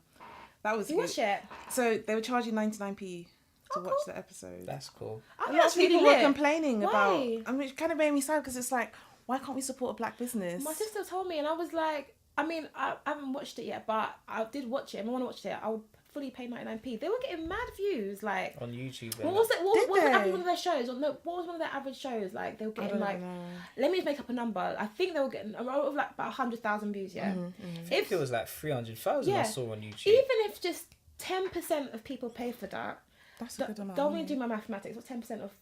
That was You good. watch it? So they were charging 99p to watch the episode. That's cool. I A think lot that's of people really were lit. complaining Why? about. I mean, it kind of made me sad because it's like, why can't we support a black business? My sister told me, and I was like, I mean, I haven't watched it yet, but I did watch it. And when I watched it, I would fully pay 99p. They were getting mad views, like On YouTube. what was it? What Did was the they? average one of their shows? Or no, what was one of their average shows? Like they were I getting don't like, know. let me just make up a number. I think they were getting around like about 100,000 views. Yeah. I think it was like 300,000 I Yeah. saw on YouTube. Even if just 10% of people pay for that, That's a good amount. don't really do my mathematics. What's 10% of?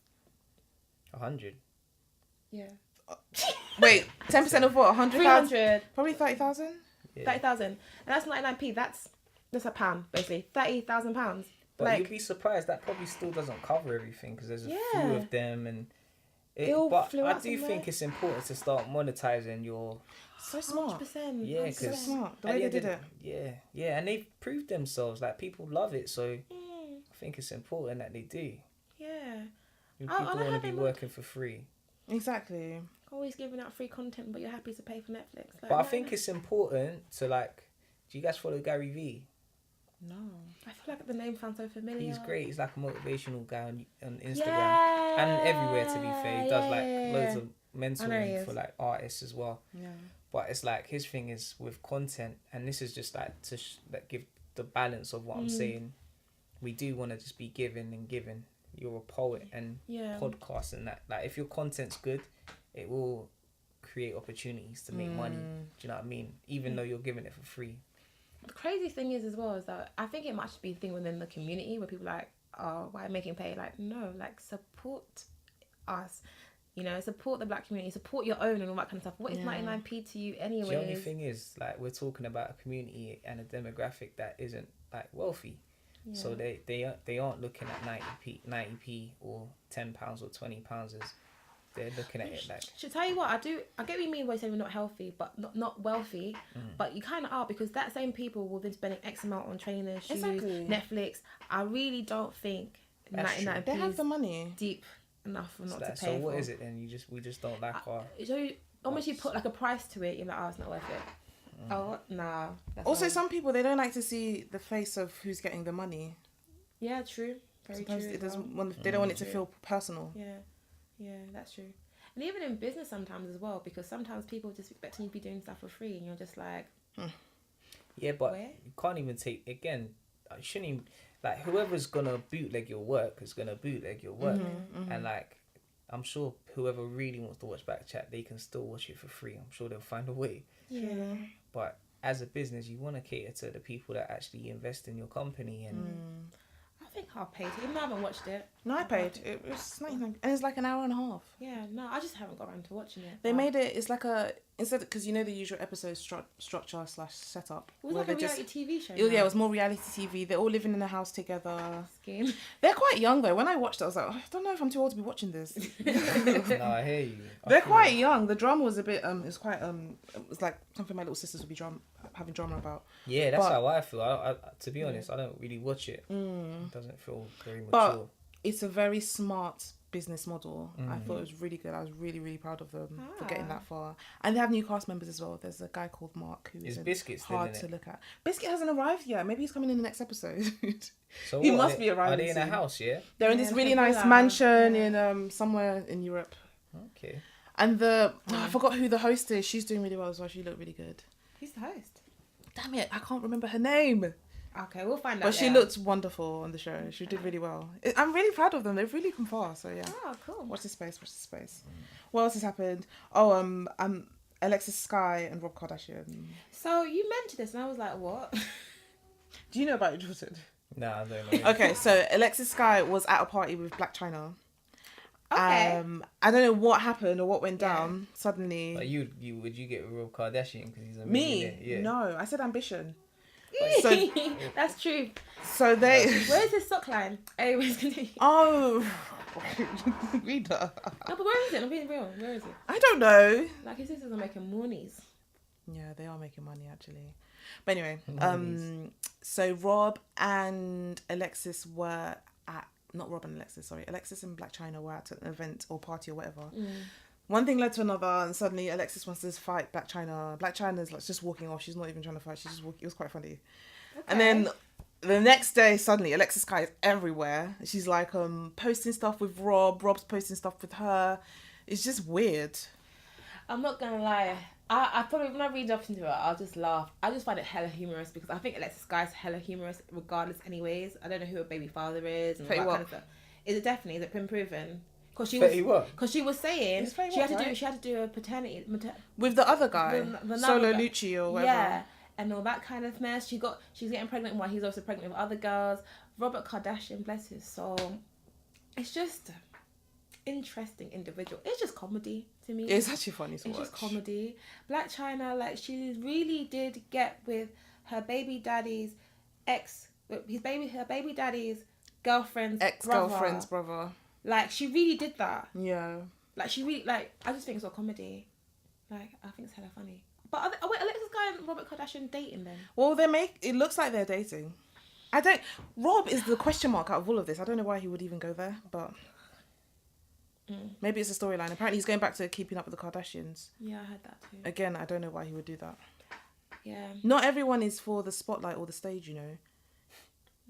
100. Yeah. Wait, 10% of what? 100,000? 300. Probably 30,000? Yeah. 30,000. And that's 99p. That's a pound, basically. £30,000. But Like, you'd be surprised that probably still doesn't cover everything because there's a few Yeah. of them, and all But flew I out do somewhere. think it's important to start monetizing your. So smart. 100%. Yeah, So 'cause smart. The at way they end did of- it. Yeah, and they've proved themselves. Like, people love it, so I think it's important that they do. Yeah. People I know want how to they be look. working for free. Exactly. Always giving out free content, but you're happy to pay for Netflix. Like, But I no, think no. it's important to, like, do you guys follow Gary Vee? No. I feel like the name sounds so familiar. He's great. He's like a motivational guy on Instagram Yeah. and everywhere. To be fair, he does like Yeah. loads of I know he mentoring is. for like artists as well. Yeah. But it's like his thing is with content, and this is just like to like give the balance of what I'm saying. We do want to just be giving and giving. You're a poet and Yeah. podcast and that. Like, if your content's good, it will create opportunities to make money. Do you know what I mean? Even though you're giving it for free. The crazy thing is as well is that I think it might just be a thing within the community where people are like, oh, why making pay? Like, no, like, support us. You know, support the black community, support your own and all that kind of stuff. What is 99p to you anyway? The only thing is, like, we're talking about a community and a demographic that isn't like wealthy. Yeah. So they aren't looking at 90p or £10 or £20 as they're looking at it like. Should tell you what, I get what you mean by saying we're not healthy, but not wealthy, but you kind of are, because that same people will be spending X amount on trainers, shoes, Exactly. Netflix. I really don't think That's true. 99p They have is the money. deep enough for not to pay So what for. is it then? We just don't like our. So almost you put like a price to it, you're like, oh, it's not worth it. Oh, nah. That's Also, not- some people, they don't like to see the face of who's getting the money. Yeah, true. Very Sometimes true. it as doesn't well. want, they don't want it to feel personal. Yeah, that's true. And even in business sometimes as well, because sometimes people just expecting you to be doing stuff for free, and you're just like, Yeah, but Where? you can't even take again. I shouldn't even, like, whoever's gonna bootleg your work is gonna bootleg your work, and like, I'm sure whoever really wants to watch Backchat, they can still watch it for free. I'm sure they'll find a way. yeah. But as a business, you want to cater to the people that actually invest in your company, and I think I'll pay it, even though I haven't watched it. No, I paid. It was 99, and it's like an hour and a half. Yeah, no, I just haven't got around to watching it. They But made it. It's like a instead because you know the usual episode structure / setup. it was where like a they reality TV show. Yeah, it was more reality TV. They're all living in a house together. Scheme. They're quite young though. When I watched it, I was like, oh, I don't know if I'm too old to be watching this. no, I hear you. They're quite young. The drama was a bit it's quite it was like something my little sisters would be having drama about. Yeah, that's But- how I feel. I to be honest, I don't really watch it. It doesn't feel very mature. But it's a very smart business model. I thought it was really good. I was really, really proud of them for getting that far. And they have new cast members as well. There's a guy called Mark who Is is Biscuit still hard in to it? look at. Biscuit hasn't arrived yet. Maybe he's coming in the next episode. So He what, must are be they, arriving Are they in a soon. house? Yeah. They're in Yeah, this like really a nice villa. mansion Yeah. in somewhere in Europe. Okay. And I forgot who the host is. She's doing really well as well. She looked really good. Who's the host? Damn it, I can't remember her name. Okay, we'll find out. But she later. looked wonderful on the show. She did really well. I'm really proud of them. They've really come far. So yeah. Oh, cool. Watch this space. Watch this space. What else has happened? Oh, Alexis Sky and Rob Kardashian. So you mentioned this, and I was like, what? Do you know about it, Jordan? Nah, I don't know. Okay, so Alexis Sky was at a party with Black China. Okay. I don't know what happened or what went Yeah. down. Suddenly, Like, would you get Rob Kardashian because he's a me? millionaire? Yeah. No, I said ambition. Like, So, That's true. so they. Where's his sock line? Anyways, continue. Oh, read that. No, but where is it? I'm being real. Where is it? I don't know. Like, his sisters are making monies. Yeah, they are making money actually. But anyway, Monies. so Rob and Alexis were at Alexis and Black China were at an event or party or whatever. One thing led to another, and suddenly Alexis wants to fight Black China. Black China's like just walking off. She's not even trying to fight. She's just walking. It was quite funny. Okay. And then the next day, suddenly Alexis Sky is everywhere. She's like posting stuff with Rob. Rob's posting stuff with her. It's just weird. I'm not gonna lie. I probably, when I read up into it, I'll just laugh. I just find it hella humorous because I think Alexis Sky's hella humorous regardless anyways. I don't know who her baby father is and all Fetty that Wap. kind of stuff. Is it been proven? Because Fetty Wap? she was saying It's Fetty she had Wap, to right? do a paternity With the other guy, The Solo another guy. Lucci or whatever. Yeah, and all that kind of mess. She's getting pregnant while he's also pregnant with other girls. Robert Kardashian, bless his soul. It's just interesting individual. It's just comedy to me. It's actually funny to It's watch. just comedy. Black China, like, she really did get with her baby daddy's her baby daddy's girlfriend's Ex-girlfriend's brother. Like, she really did that. Yeah. Like, she really, like, I just think it's all comedy. Like, I think it's hella funny. But wait, Alexis Guy and Robert Kardashian dating then? Well, it looks like they're dating. Rob is the question mark out of all of this. I don't know why he would even go there, but maybe it's a storyline. Apparently he's going back to Keeping Up with the Kardashians. Yeah, I heard that too. Again, I don't know why he would do that. Yeah. Not everyone is for the spotlight or the stage, you know.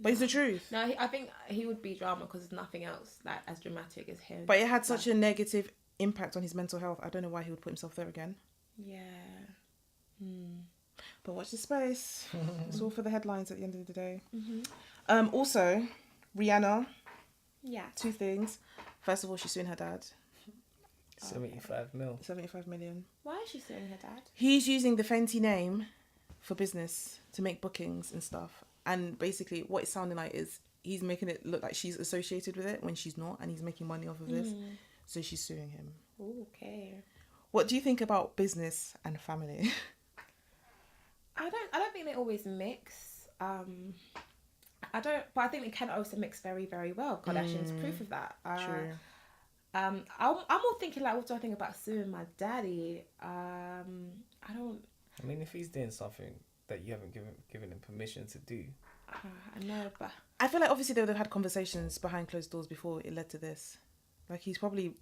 But it's the truth. No, I think he would be drama because there's nothing else like as dramatic as him. But it had such a negative impact on his mental health. I don't know why he would put himself there again. Yeah. But watch the space. It's all for the headlines at the end of the day. Also, Rihanna. Yeah. 2 things. First of all, she's suing her dad. 75 mil. 75 million. Why is she suing her dad? He's using the Fenty name for business to make bookings and stuff. And basically what it's sounding like is he's making it look like she's associated with it when she's not, and he's making money off of this. So she's suing him. Ooh, okay. What do you think about business and family? I don't think they always mix. But I think they can also mix very, very well. Kardashian's proof of that. True. I'm more thinking like, what do I think about suing my daddy? I mean, if he's doing something that you haven't given him permission to do. I know, but I feel like obviously they would have had conversations behind closed doors before it led to this. Like he's probably...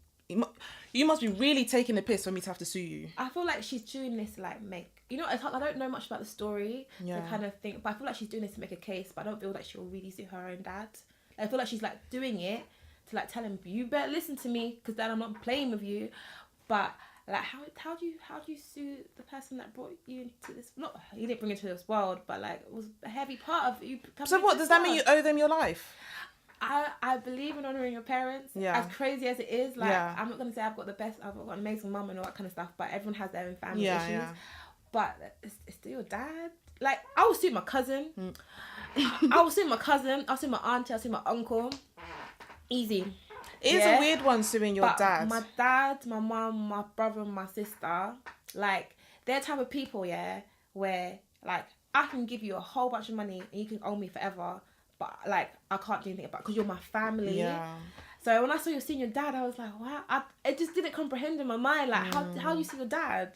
You must be really taking the piss for me to have to sue you. I feel like she's doing this to like make... You know, it's hard, I don't know much about the story to kind of think... But I feel like she's doing this to make a case, but I don't feel like she'll really sue her own dad. I feel like she's like doing it to like tell him, you better listen to me because then I'm not playing with you. But like, how do you sue the person that brought you into this? Not you didn't bring into this world, but like it was a heavy part of you. So what does that mean? You owe them your life? I believe in honouring your parents. Yeah. As crazy as it is, like I'm not gonna say I've got an amazing mum and all that kind of stuff, but everyone has their own family issues. Yeah. But it's still your dad. Like I will sue my cousin. I will sue my cousin. I'll sue my auntie. I'll sue my uncle. Easy. It is a weird one suing your dad. My dad, my mum, my brother, and my sister, like they're type of people, where like I can give you a whole bunch of money and you can owe me forever, but like I can't do anything about it because you're my family. Yeah. So when I saw you seeing your dad, I was like, wow, it just didn't comprehend in my mind, like how you see your dad.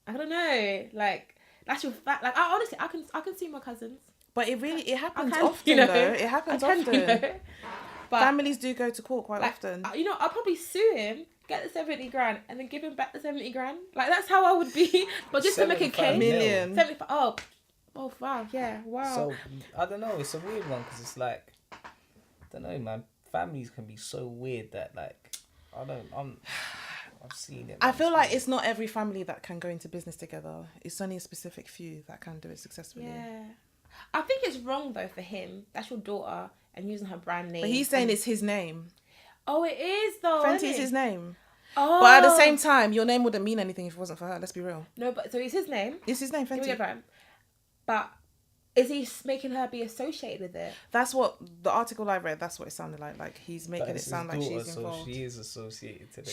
I don't know, like that's your fact. Like I honestly, I can see my cousins. But it happens often, though. It happens often. But families do go to court quite often. I'll probably sue him, get the 70 grand, and then give him back the 70 grand. Like that's how I would be. But just to make a case, million. 75. Oh wow, yeah, wow. So I don't know. It's a weird one because it's like, I don't know, man. Families can be so weird that like, I've seen it. I feel like it's not every family that can go into business together. It's only a specific few that can do it successfully. Yeah. I think it's wrong though for him. That's your daughter and using her brand name. But he's saying it's his name. Oh, it is though. Fenty's his name. Oh. But at the same time, your name wouldn't mean anything if it wasn't for her. Let's be real. No, but so it's his name. It's his name, Fenty. But is he making her be associated with it? That's what the article I read. That's what it sounded like. Like he's making it sound like she's involved. So she is associated to it.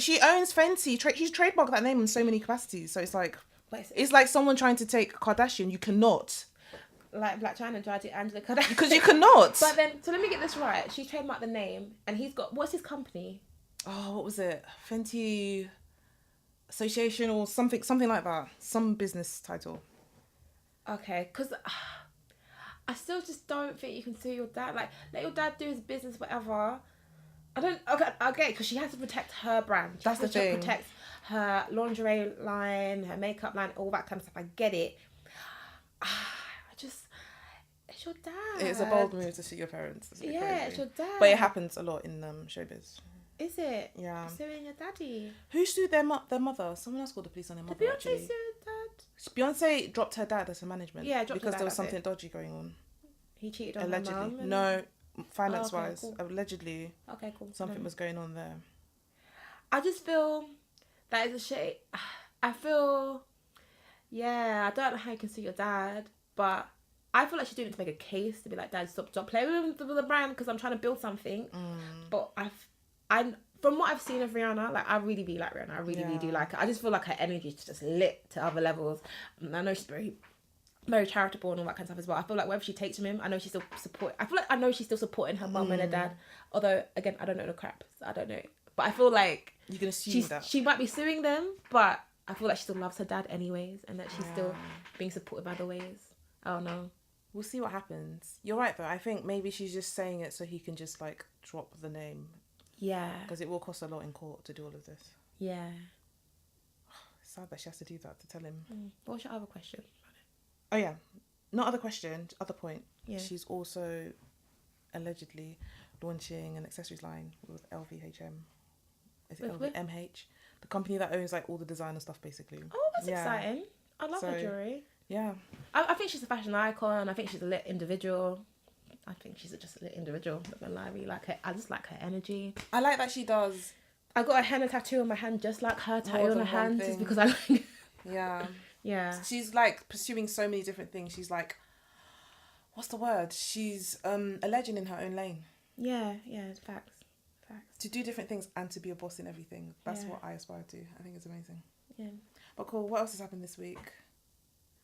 She owns Fenty. She's trademarked that name in so many capacities. So it's like it's like someone trying to take Kardashian. You cannot. Like Black China tried to Angela Kardashian. Because you cannot. But then, so let me get this right. She trademarked the name, and he's got what's his company? Oh, what was it? Fenty Association or something like that. Some business title. Okay, because I still just don't think you can sue your dad. Like, let your dad do his business, whatever. I don't. Okay, because she has to protect her brand. That's the thing. She protects her lingerie line, her makeup line, all that kind of stuff. I get it. It's your dad. It's a bold move to sue your parents. It's your dad. But it happens a lot in showbiz. Is it? Yeah. Suing your daddy. Who sued their mother? Someone else called the police on their mother. Did Beyonce sue her dad? Beyonce dropped her dad as her management. Yeah, because there was something dodgy going on. He cheated on allegedly. Her mum. No, finance-wise, cool. Allegedly. Okay, cool. Something was going on there. I just feel that is a shame. I feel, I don't know how you can sue your dad, but I feel like she's doing it to make a case to be like, Dad, stop playing with the brand because I'm trying to build something. But from what I've seen of Rihanna, like I really do like Rihanna. I really do like her. I just feel like her energy is just lit to other levels. And I know she's very, very charitable and all that kind of stuff as well. I feel like wherever she takes from him, I know she's still supporting her mum and her dad. Although again, I don't know the crap, so I don't know. But I feel like you can assume that she might be suing them, but I feel like she still loves her dad anyways, and that she's still being supportive other ways. I don't know. We'll see what happens. You're right though. I think maybe she's just saying it so he can just like drop the name. Yeah. Because it will cost a lot in court to do all of this. Yeah. It's sad that she has to do that to tell him. What's your other question? Oh yeah, not other question. Other point. Yeah. She's also allegedly launching an accessories line with LVMH. Is it With? LVMH? The company that owns like all the designer stuff, basically. Oh, that's exciting. I love her jewelry. Yeah. I think she's a fashion icon. I think she's a lit individual. I think she's just a lit individual. Not gonna lie, I really like her. I just like her energy. I like that she does. I got a henna tattoo on my hand just like her tattoo on her hand, just because I like. Yeah. Yeah. She's like pursuing so many different things. She's like, what's the word? She's a legend in her own lane. Yeah. Facts. To do different things and to be a boss in everything. That's what I aspire to. I think it's amazing. Yeah. But cool. What else has happened this week?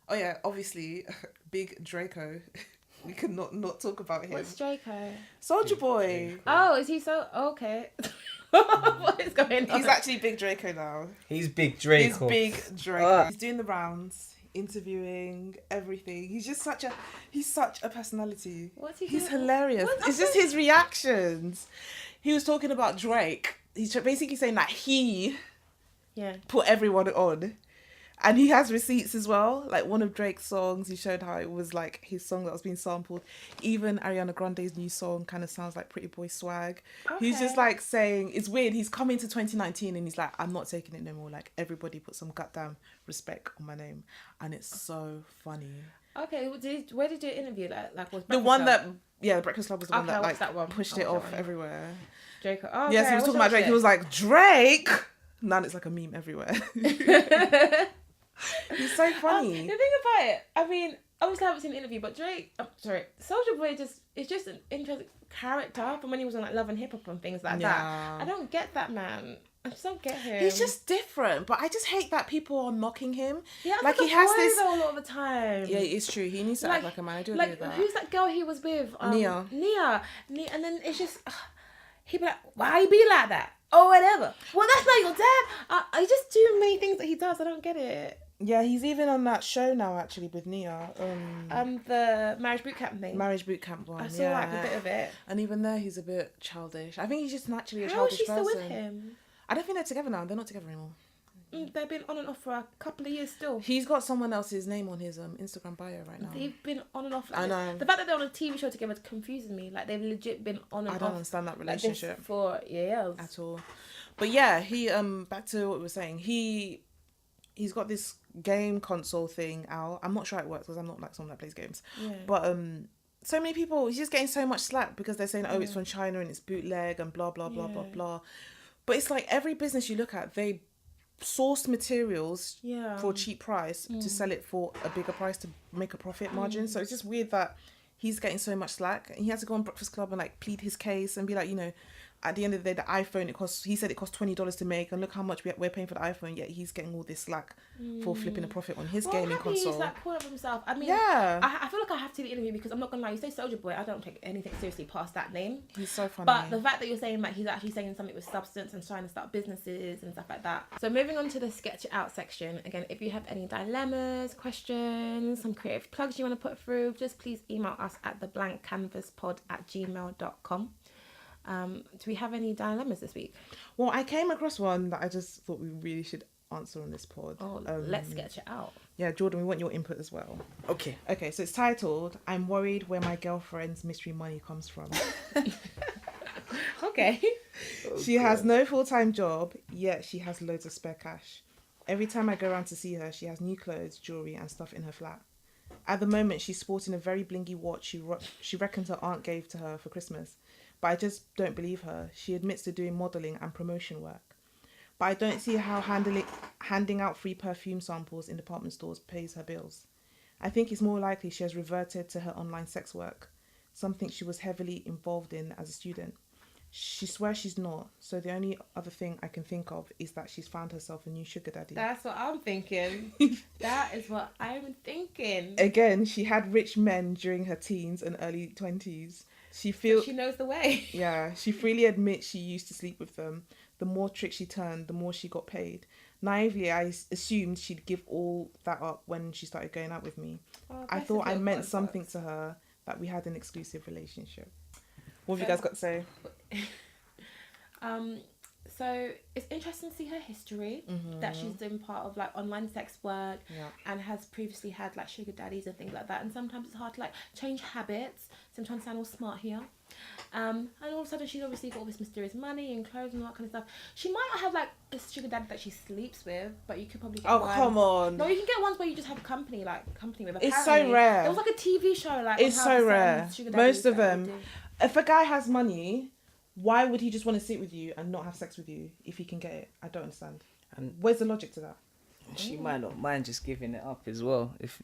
Oh yeah, obviously, big Draco. We could not talk about him. What's Draco? Soulja Boy. Oh, is he so okay? What is going on? He's actually big Draco now. He's big Draco. He's big Draco. He's doing the rounds, interviewing, everything. He's such a personality. What's he He's doing? hilarious. It's just his reactions. He was talking about Drake. He's basically saying that he put everyone on. And he has receipts as well. Like one of Drake's songs, he showed how it was like his song that was being sampled. Even Ariana Grande's new song kind of sounds like Pretty Boy swag. Okay. He's just like saying, it's weird. He's come into 2019 and he's like, I'm not taking it no more. Like everybody put some goddamn respect on my name. And it's so funny. Okay, where did you interview that? Like was the one Club? The Breakfast Club was the one that like that one? Pushed it off everywhere. Draco. Oh, yes, he was talking about Drake. He was like, Drake. Now it's like a meme everywhere. He's so funny. The thing about it, I mean, obviously I haven't seen the interview, but Soulja Boy is just an interesting character from when he was on like Love and Hip Hop and things like that. I don't get that man. I just don't get him. He's just different, but I just hate that people are knocking him. Yeah, like he has this a lot of the time. Yeah, it's true. He needs to act like a man. I do agree with that. Who's that girl he was with? Nia, and then it's just he'd be like, why you be like that? Or whatever. Well, that's not your dad. I just do many things that he does. I don't get it. Yeah, he's even on that show now actually with Nia. The Marriage Bootcamp thing. Marriage Bootcamp one. I saw like a bit of it. And even there, he's a bit childish. I think he's just naturally a childish person. How is she still with him? I don't think they're together now. They're not together anymore. They've been on and off for a couple of years still. He's got someone else's name on his Instagram bio right now. They've been on and off. I know. The fact that they're on a TV show together confuses me. Like they've legit been on and off. I don't understand that relationship like for years at all. But yeah, he back to what we were saying. He's got this game console thing out. I'm not sure how it works because I'm not like someone that plays games. Yeah. But so many people, he's just getting so much slack because they're saying, oh, it's from China and it's bootleg and blah blah blah blah blah. But it's like every business you look at, they source materials for a cheap price to sell it for a bigger price to make a profit margin. So it's just weird that he's getting so much slack and he had to go on Breakfast Club and like plead his case and be like, you know, at the end of the day, the iPhone, he said it cost $20 to make, and look how much we're paying for the iPhone, yet he's getting all this slack for flipping a profit on his gaming console. He's like pulling up himself. I mean, I feel like I have to do the interview because I'm not gonna lie, you say Soulja Boy, I don't take anything seriously past that name. He's so funny. But the fact that you're saying like he's actually saying something with substance and trying to start businesses and stuff like that. So moving on to the sketch it out section. Again, if you have any dilemmas, questions, some creative plugs you want to put through, just please email us at theblankcanvaspod@gmail.com. Do we have any dilemmas this week? Well, I came across one that I just thought we really should answer on this pod. Oh, let's sketch it out. Yeah, Jordan, we want your input as well. Okay, so it's titled, I'm worried where my girlfriend's mystery money comes from. Okay. She has no full-time job, yet she has loads of spare cash. Every time I go around to see her, she has new clothes, jewellery and stuff in her flat. At the moment, she's sporting a very blingy watch she reckons her aunt gave to her for Christmas. But I just don't believe her. She admits to doing modelling and promotion work. But I don't see how handing out free perfume samples in department stores pays her bills. I think it's more likely she has reverted to her online sex work, something she was heavily involved in as a student. She swears she's not, so the only other thing I can think of is that she's found herself a new sugar daddy. That's what I'm thinking. That is what I'm thinking. Again, she had rich men during her teens and early 20s. She knows the way. Yeah, she freely admits she used to sleep with them. the more tricks she turned, the more she got paid. Naively, I assumed she'd give all that up when she started going out with me. I thought I meant something to her, that we had an exclusive relationship. What have you guys got to say? So it's interesting to see her history, that she's been part of like online sex work, and has previously had like sugar daddies and things like that. And sometimes it's hard to like change habits. So I'm trying to sound all smart here. And all of a sudden she's obviously got all this mysterious money and clothes and all that kind of stuff. She might not have like this sugar daddy that she sleeps with, but you could probably get one. Come on. No, you can get ones where you just have company with. Apparently, it's so rare. There was like a TV show like. It's so rare. Most of them. If a guy has money, why would he just want to sit with you and not have sex with you if he can get it? I don't understand. And where's the logic to that? She might not mind just giving it up as well. If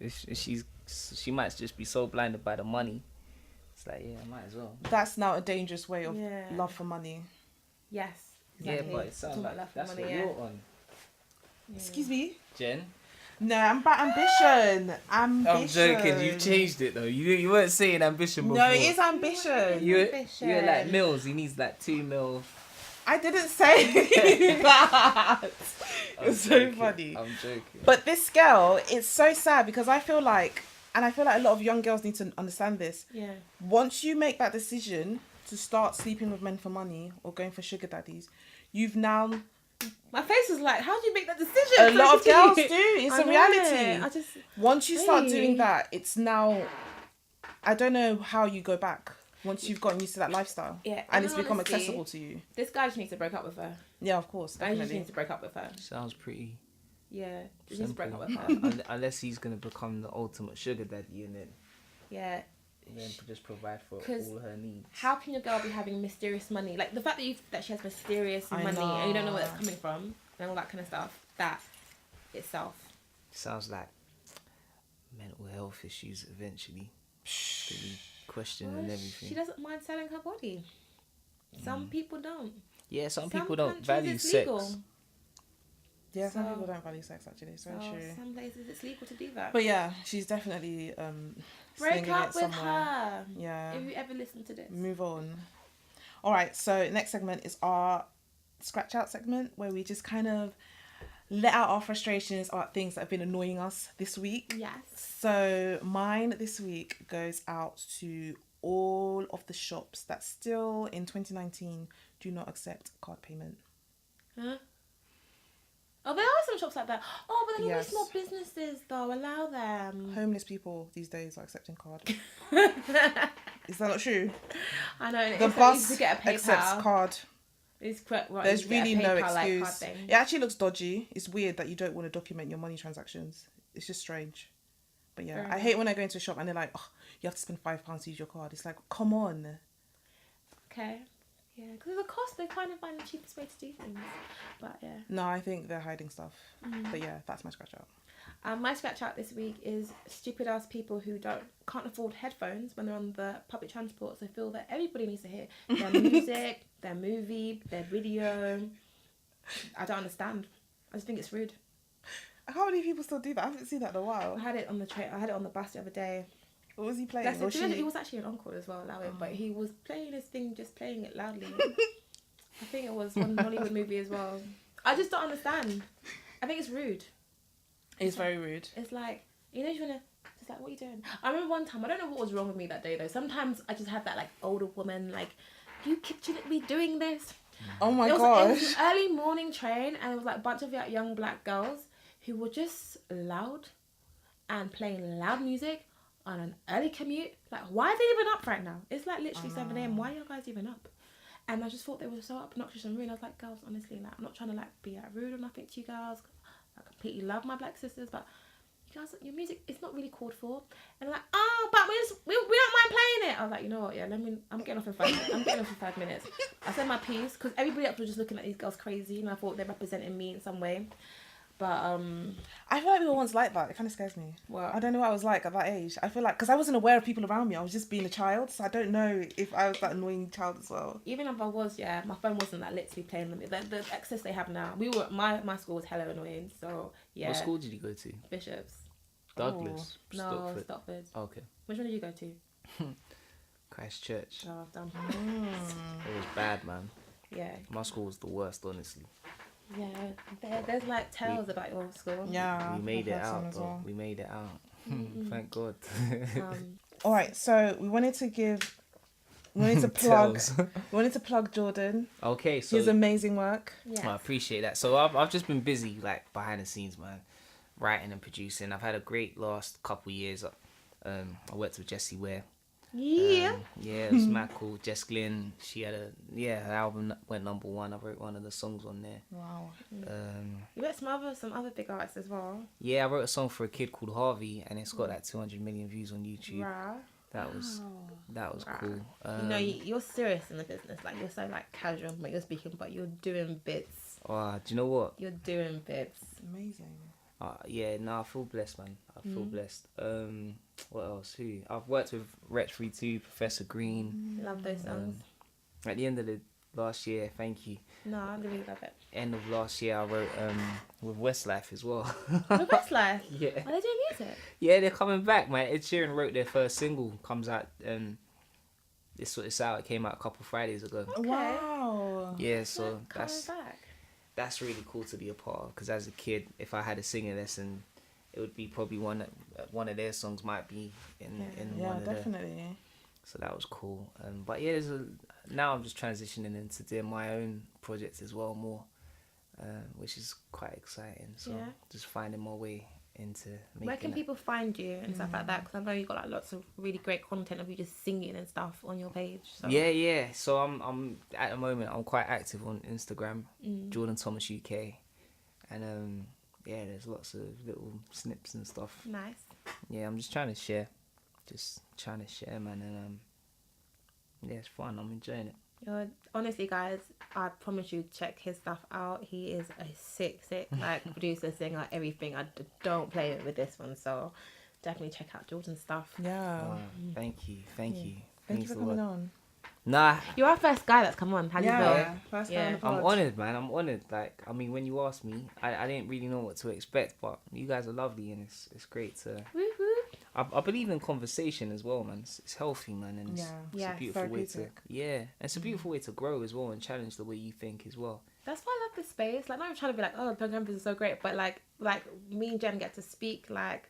she might just be so blinded by the money. It's like, yeah, I might as well. That's now a dangerous way of love for money. Yes. Exactly. Yeah, but it sounds like that's money, what you're on. Yeah. Excuse me? Jen? No, I'm about ambition. I'm joking. You've changed it though. You weren't saying ambition before. No, it is ambition. You're like Mills. He needs like 2 mil. I didn't say that. It's so funny. I'm joking. But this girl, it's so sad because I feel like a lot of young girls need to understand this. Yeah. Once you make that decision to start sleeping with men for money or going for sugar daddies, you've now... My face was like, how do you make that decision? A lot of girls do. It's a reality. Once you start Hey. doing that, it's now... I don't know how you go back once you've gotten used to that lifestyle. Yeah. And it's become accessible to you. This guy just needs to break up with her. Yeah, of course. I Definitely. just needs to break up with her. Sounds pretty... Yeah, just needs to break up simple. with her. Unless he's going to become the ultimate sugar daddy and then just provide for all her needs. How can your girl be having mysterious money? Like the fact that she has mysterious money and you don't know where it's coming from and all that kind of stuff. That itself sounds like mental health issues eventually. Questioning everything. She doesn't mind selling her body. Some people don't. Yeah, some people don't value sex. Legal. Yeah, some people don't value sex actually. It's very true. Some places it's legal to do that. But yeah, she's definitely break up with her. Yeah. If you ever listen to this. Move on. All right, so next segment is our scratch out segment where we just kind of let out our frustrations about things that have been annoying us this week. Yes. So mine this week goes out to all of the shops that still in 2019 do not accept card payment. Huh? Oh, there are some shops like that. Oh, but then all these small businesses, though, allow them. Homeless people these days are accepting card. Is that not true? I know. The bus to get a PayPal. Accepts card. It's correct, right? There's really no excuse. It actually looks dodgy. It's weird that you don't want to document your money transactions. It's just strange. But yeah, I hate when I go into a shop and they're like, oh, you have to spend £5 to use your card. It's like, come on. Okay. Yeah, because of the cost, they kind of find the cheapest way to do things. But yeah. No, I think they're hiding stuff. But yeah, that's my scratch out. My scratch out this week is stupid ass people who can't afford headphones when they're on the public transport. So feel that everybody needs to hear their music, their movie, their video. I don't understand. I just think it's rude. How many people still do that? I haven't seen that in a while. I had it on the train. I had it on the bus the other day. What was he playing? It was actually an encore as well, but he was playing his thing, just playing it loudly. I think it was one Hollywood movie as well. I just don't understand. I think it's rude. It's very rude. It's like, you want to, just like, what are you doing? I remember one time, I don't know what was wrong with me that day though. Sometimes I just had that like older woman, like, you shouldn't be doing this. Oh my gosh. It was an early morning train and it was like a bunch of young black girls who were just loud and playing loud music on an early commute. Like, why are they even up right now? It's like literally 7 a.m. Why are you guys even up? And I just thought they were so obnoxious and rude. I was like, girls, honestly, like, I'm not trying to like be like rude or nothing to you girls. I completely love my black sisters, but you guys, your music is not really called for. And they're like, oh, but we don't mind playing it. I was like, you know what? Yeah, I'm getting off in 5 minutes. I'm getting off in 5 minutes. I said my piece because everybody else was just looking at these girls crazy, and I thought they're representing me in some way. But I feel like we were once like that. It kind of scares me. Well, I don't know what I was like at that age. I feel like because I wasn't aware of people around me. I was just being a child, so I don't know if I was that annoying child as well. Even if I was, my phone wasn't that lit to be playing them. The access they have now. My school was hella annoying. So yeah. What school did you go to? Bishops. Douglas. No, Stopford. Oh, okay. Which one did you go to? Christchurch. Oh, damn. It was bad, man. Yeah. My school was the worst, honestly. Yeah. There's like tales about your school. Yeah. We made I've it heard some out, as though. well. We made it out. Thank God. All right, so we wanted to plug Tells. we wanted to plug Jordan. Okay, so His amazing work. Yeah. I appreciate that. So I've just been busy, like, behind the scenes, man, writing and producing. I've had a great last couple years. I worked with Jessie Ware. Yeah. Yeah, it was mad cool. Jess Glynn, she had her album went #1. I wrote one of the songs on there. Wow. You got some other big artists as well. Yeah, I wrote a song for a kid called Harvey, and it's got like 200 million views on YouTube. Right. That was cool. You know, you're serious in the business. Like, you're so like casual when you're speaking, but you're doing bits. Do you know what? You're doing bits. Amazing. Yeah, no, I feel blessed, man. I feel blessed. What else? Who? I've worked with Wretch 32, Professor Green. Love those songs. At the end of the last year, thank you. No, I really love it. End of last year, I wrote with Westlife as well. The Westlife. Yeah. Are they doing music? Yeah, they're coming back, man. Ed Sheeran wrote their first single. Comes out. It's out. It came out a couple Fridays ago. Okay. Wow. Yeah, so Coming back. that's really cool to be a part of. Because as a kid, if I had a singing lesson, it would be probably one of their songs might be in one of definitely. So that was cool. But yeah, now I'm just transitioning into doing my own projects as well more, which is quite exciting. So Yeah. just finding my way into making Where can that. people find you and stuff like that? Because I know you got like lots of really great content of you just singing and stuff on your page. So. Yeah. So I'm at the moment I'm quite active on Instagram, Jordan Thomas UK, and there's lots of little snips and stuff. Nice. Yeah, I'm just trying to share, man, and yeah, it's fun. I'm enjoying it. Honestly, guys, I promise you, check his stuff out. He is a sick like producer, singer, everything. I don't play it with this one, so definitely check out Jordan's stuff. Yeah. Thank you. Thank you Means for a coming lot. on. Nah, You're our first guy that's come on. How do you feel? First Yeah. time on the I'm pod. honoured, man. I'm honoured. Like, I mean, when you asked me, I didn't really know what to expect, but you guys are lovely, and it's great to. Woo-hoo. I believe in conversation as well, man. It's healthy, man, and it's Yeah, a beautiful way to. therapeutic. Yeah, and it's a beautiful way to grow as well and challenge the way you think as well. That's why I love this space. Like, not even trying to be like, oh, Black Campus is so great, but like me and Jen get to speak like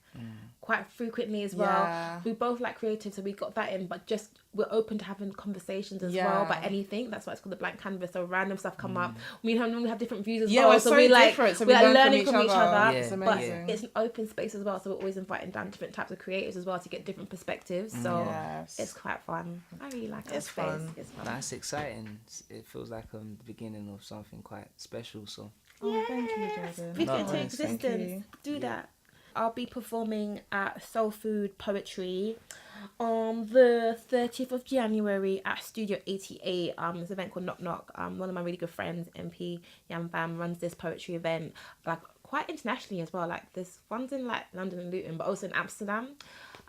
quite frequently as well. Yeah. We both like creative, so we got that in, but just we're open to having conversations as well about anything. That's why it's called the blank canvas. So random stuff come up. We have different views as well. we're so so we like different. So we're we like learn learning from each other. Yeah. It's But amazing. it's an open space as well. So we're always inviting down different types of creators as well to get different perspectives. So Yes. it's quite fun. I really like our It's space. fun. It's fun. That's exciting. It feels like the beginning of something quite special. So Oh, thank you, Jordan. Speak it into Nice, thank existence. you. Do that. I'll be performing at Soul Food Poetry on the 30th of January at Studio 88. There's an event called Knock Knock. One of my really good friends, MP Yam Bam, runs this poetry event like quite internationally as well. Like there's ones in like London and Luton, but also in Amsterdam.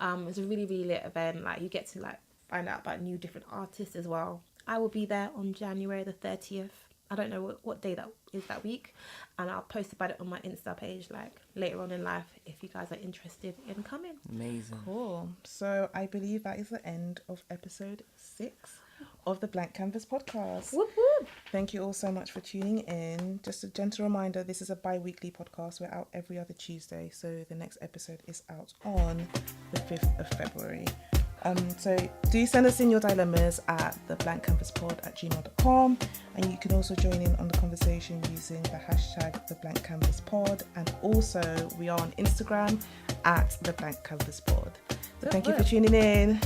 It's a really, really lit event. Like you get to like find out about new different artists as well. I will be there on January the 30th. I don't know what day that is that week, and I'll post about it on my Insta page like later on in life if you guys are interested in coming. amazing. Cool. So I believe that is the end of episode 6 of the Blank Canvas podcast. Whoop whoop. Thank you all so much for tuning in. Just a gentle reminder, this is a bi-weekly podcast. We're out every other Tuesday, so the next episode is out on the 5th of February. So do send us in your dilemmas at theblankcanvaspod@gmail.com, and you can also join in on the conversation using the hashtag theblankcanvaspod, and also we are on Instagram at theblankcanvaspod. So thank you for tuning in.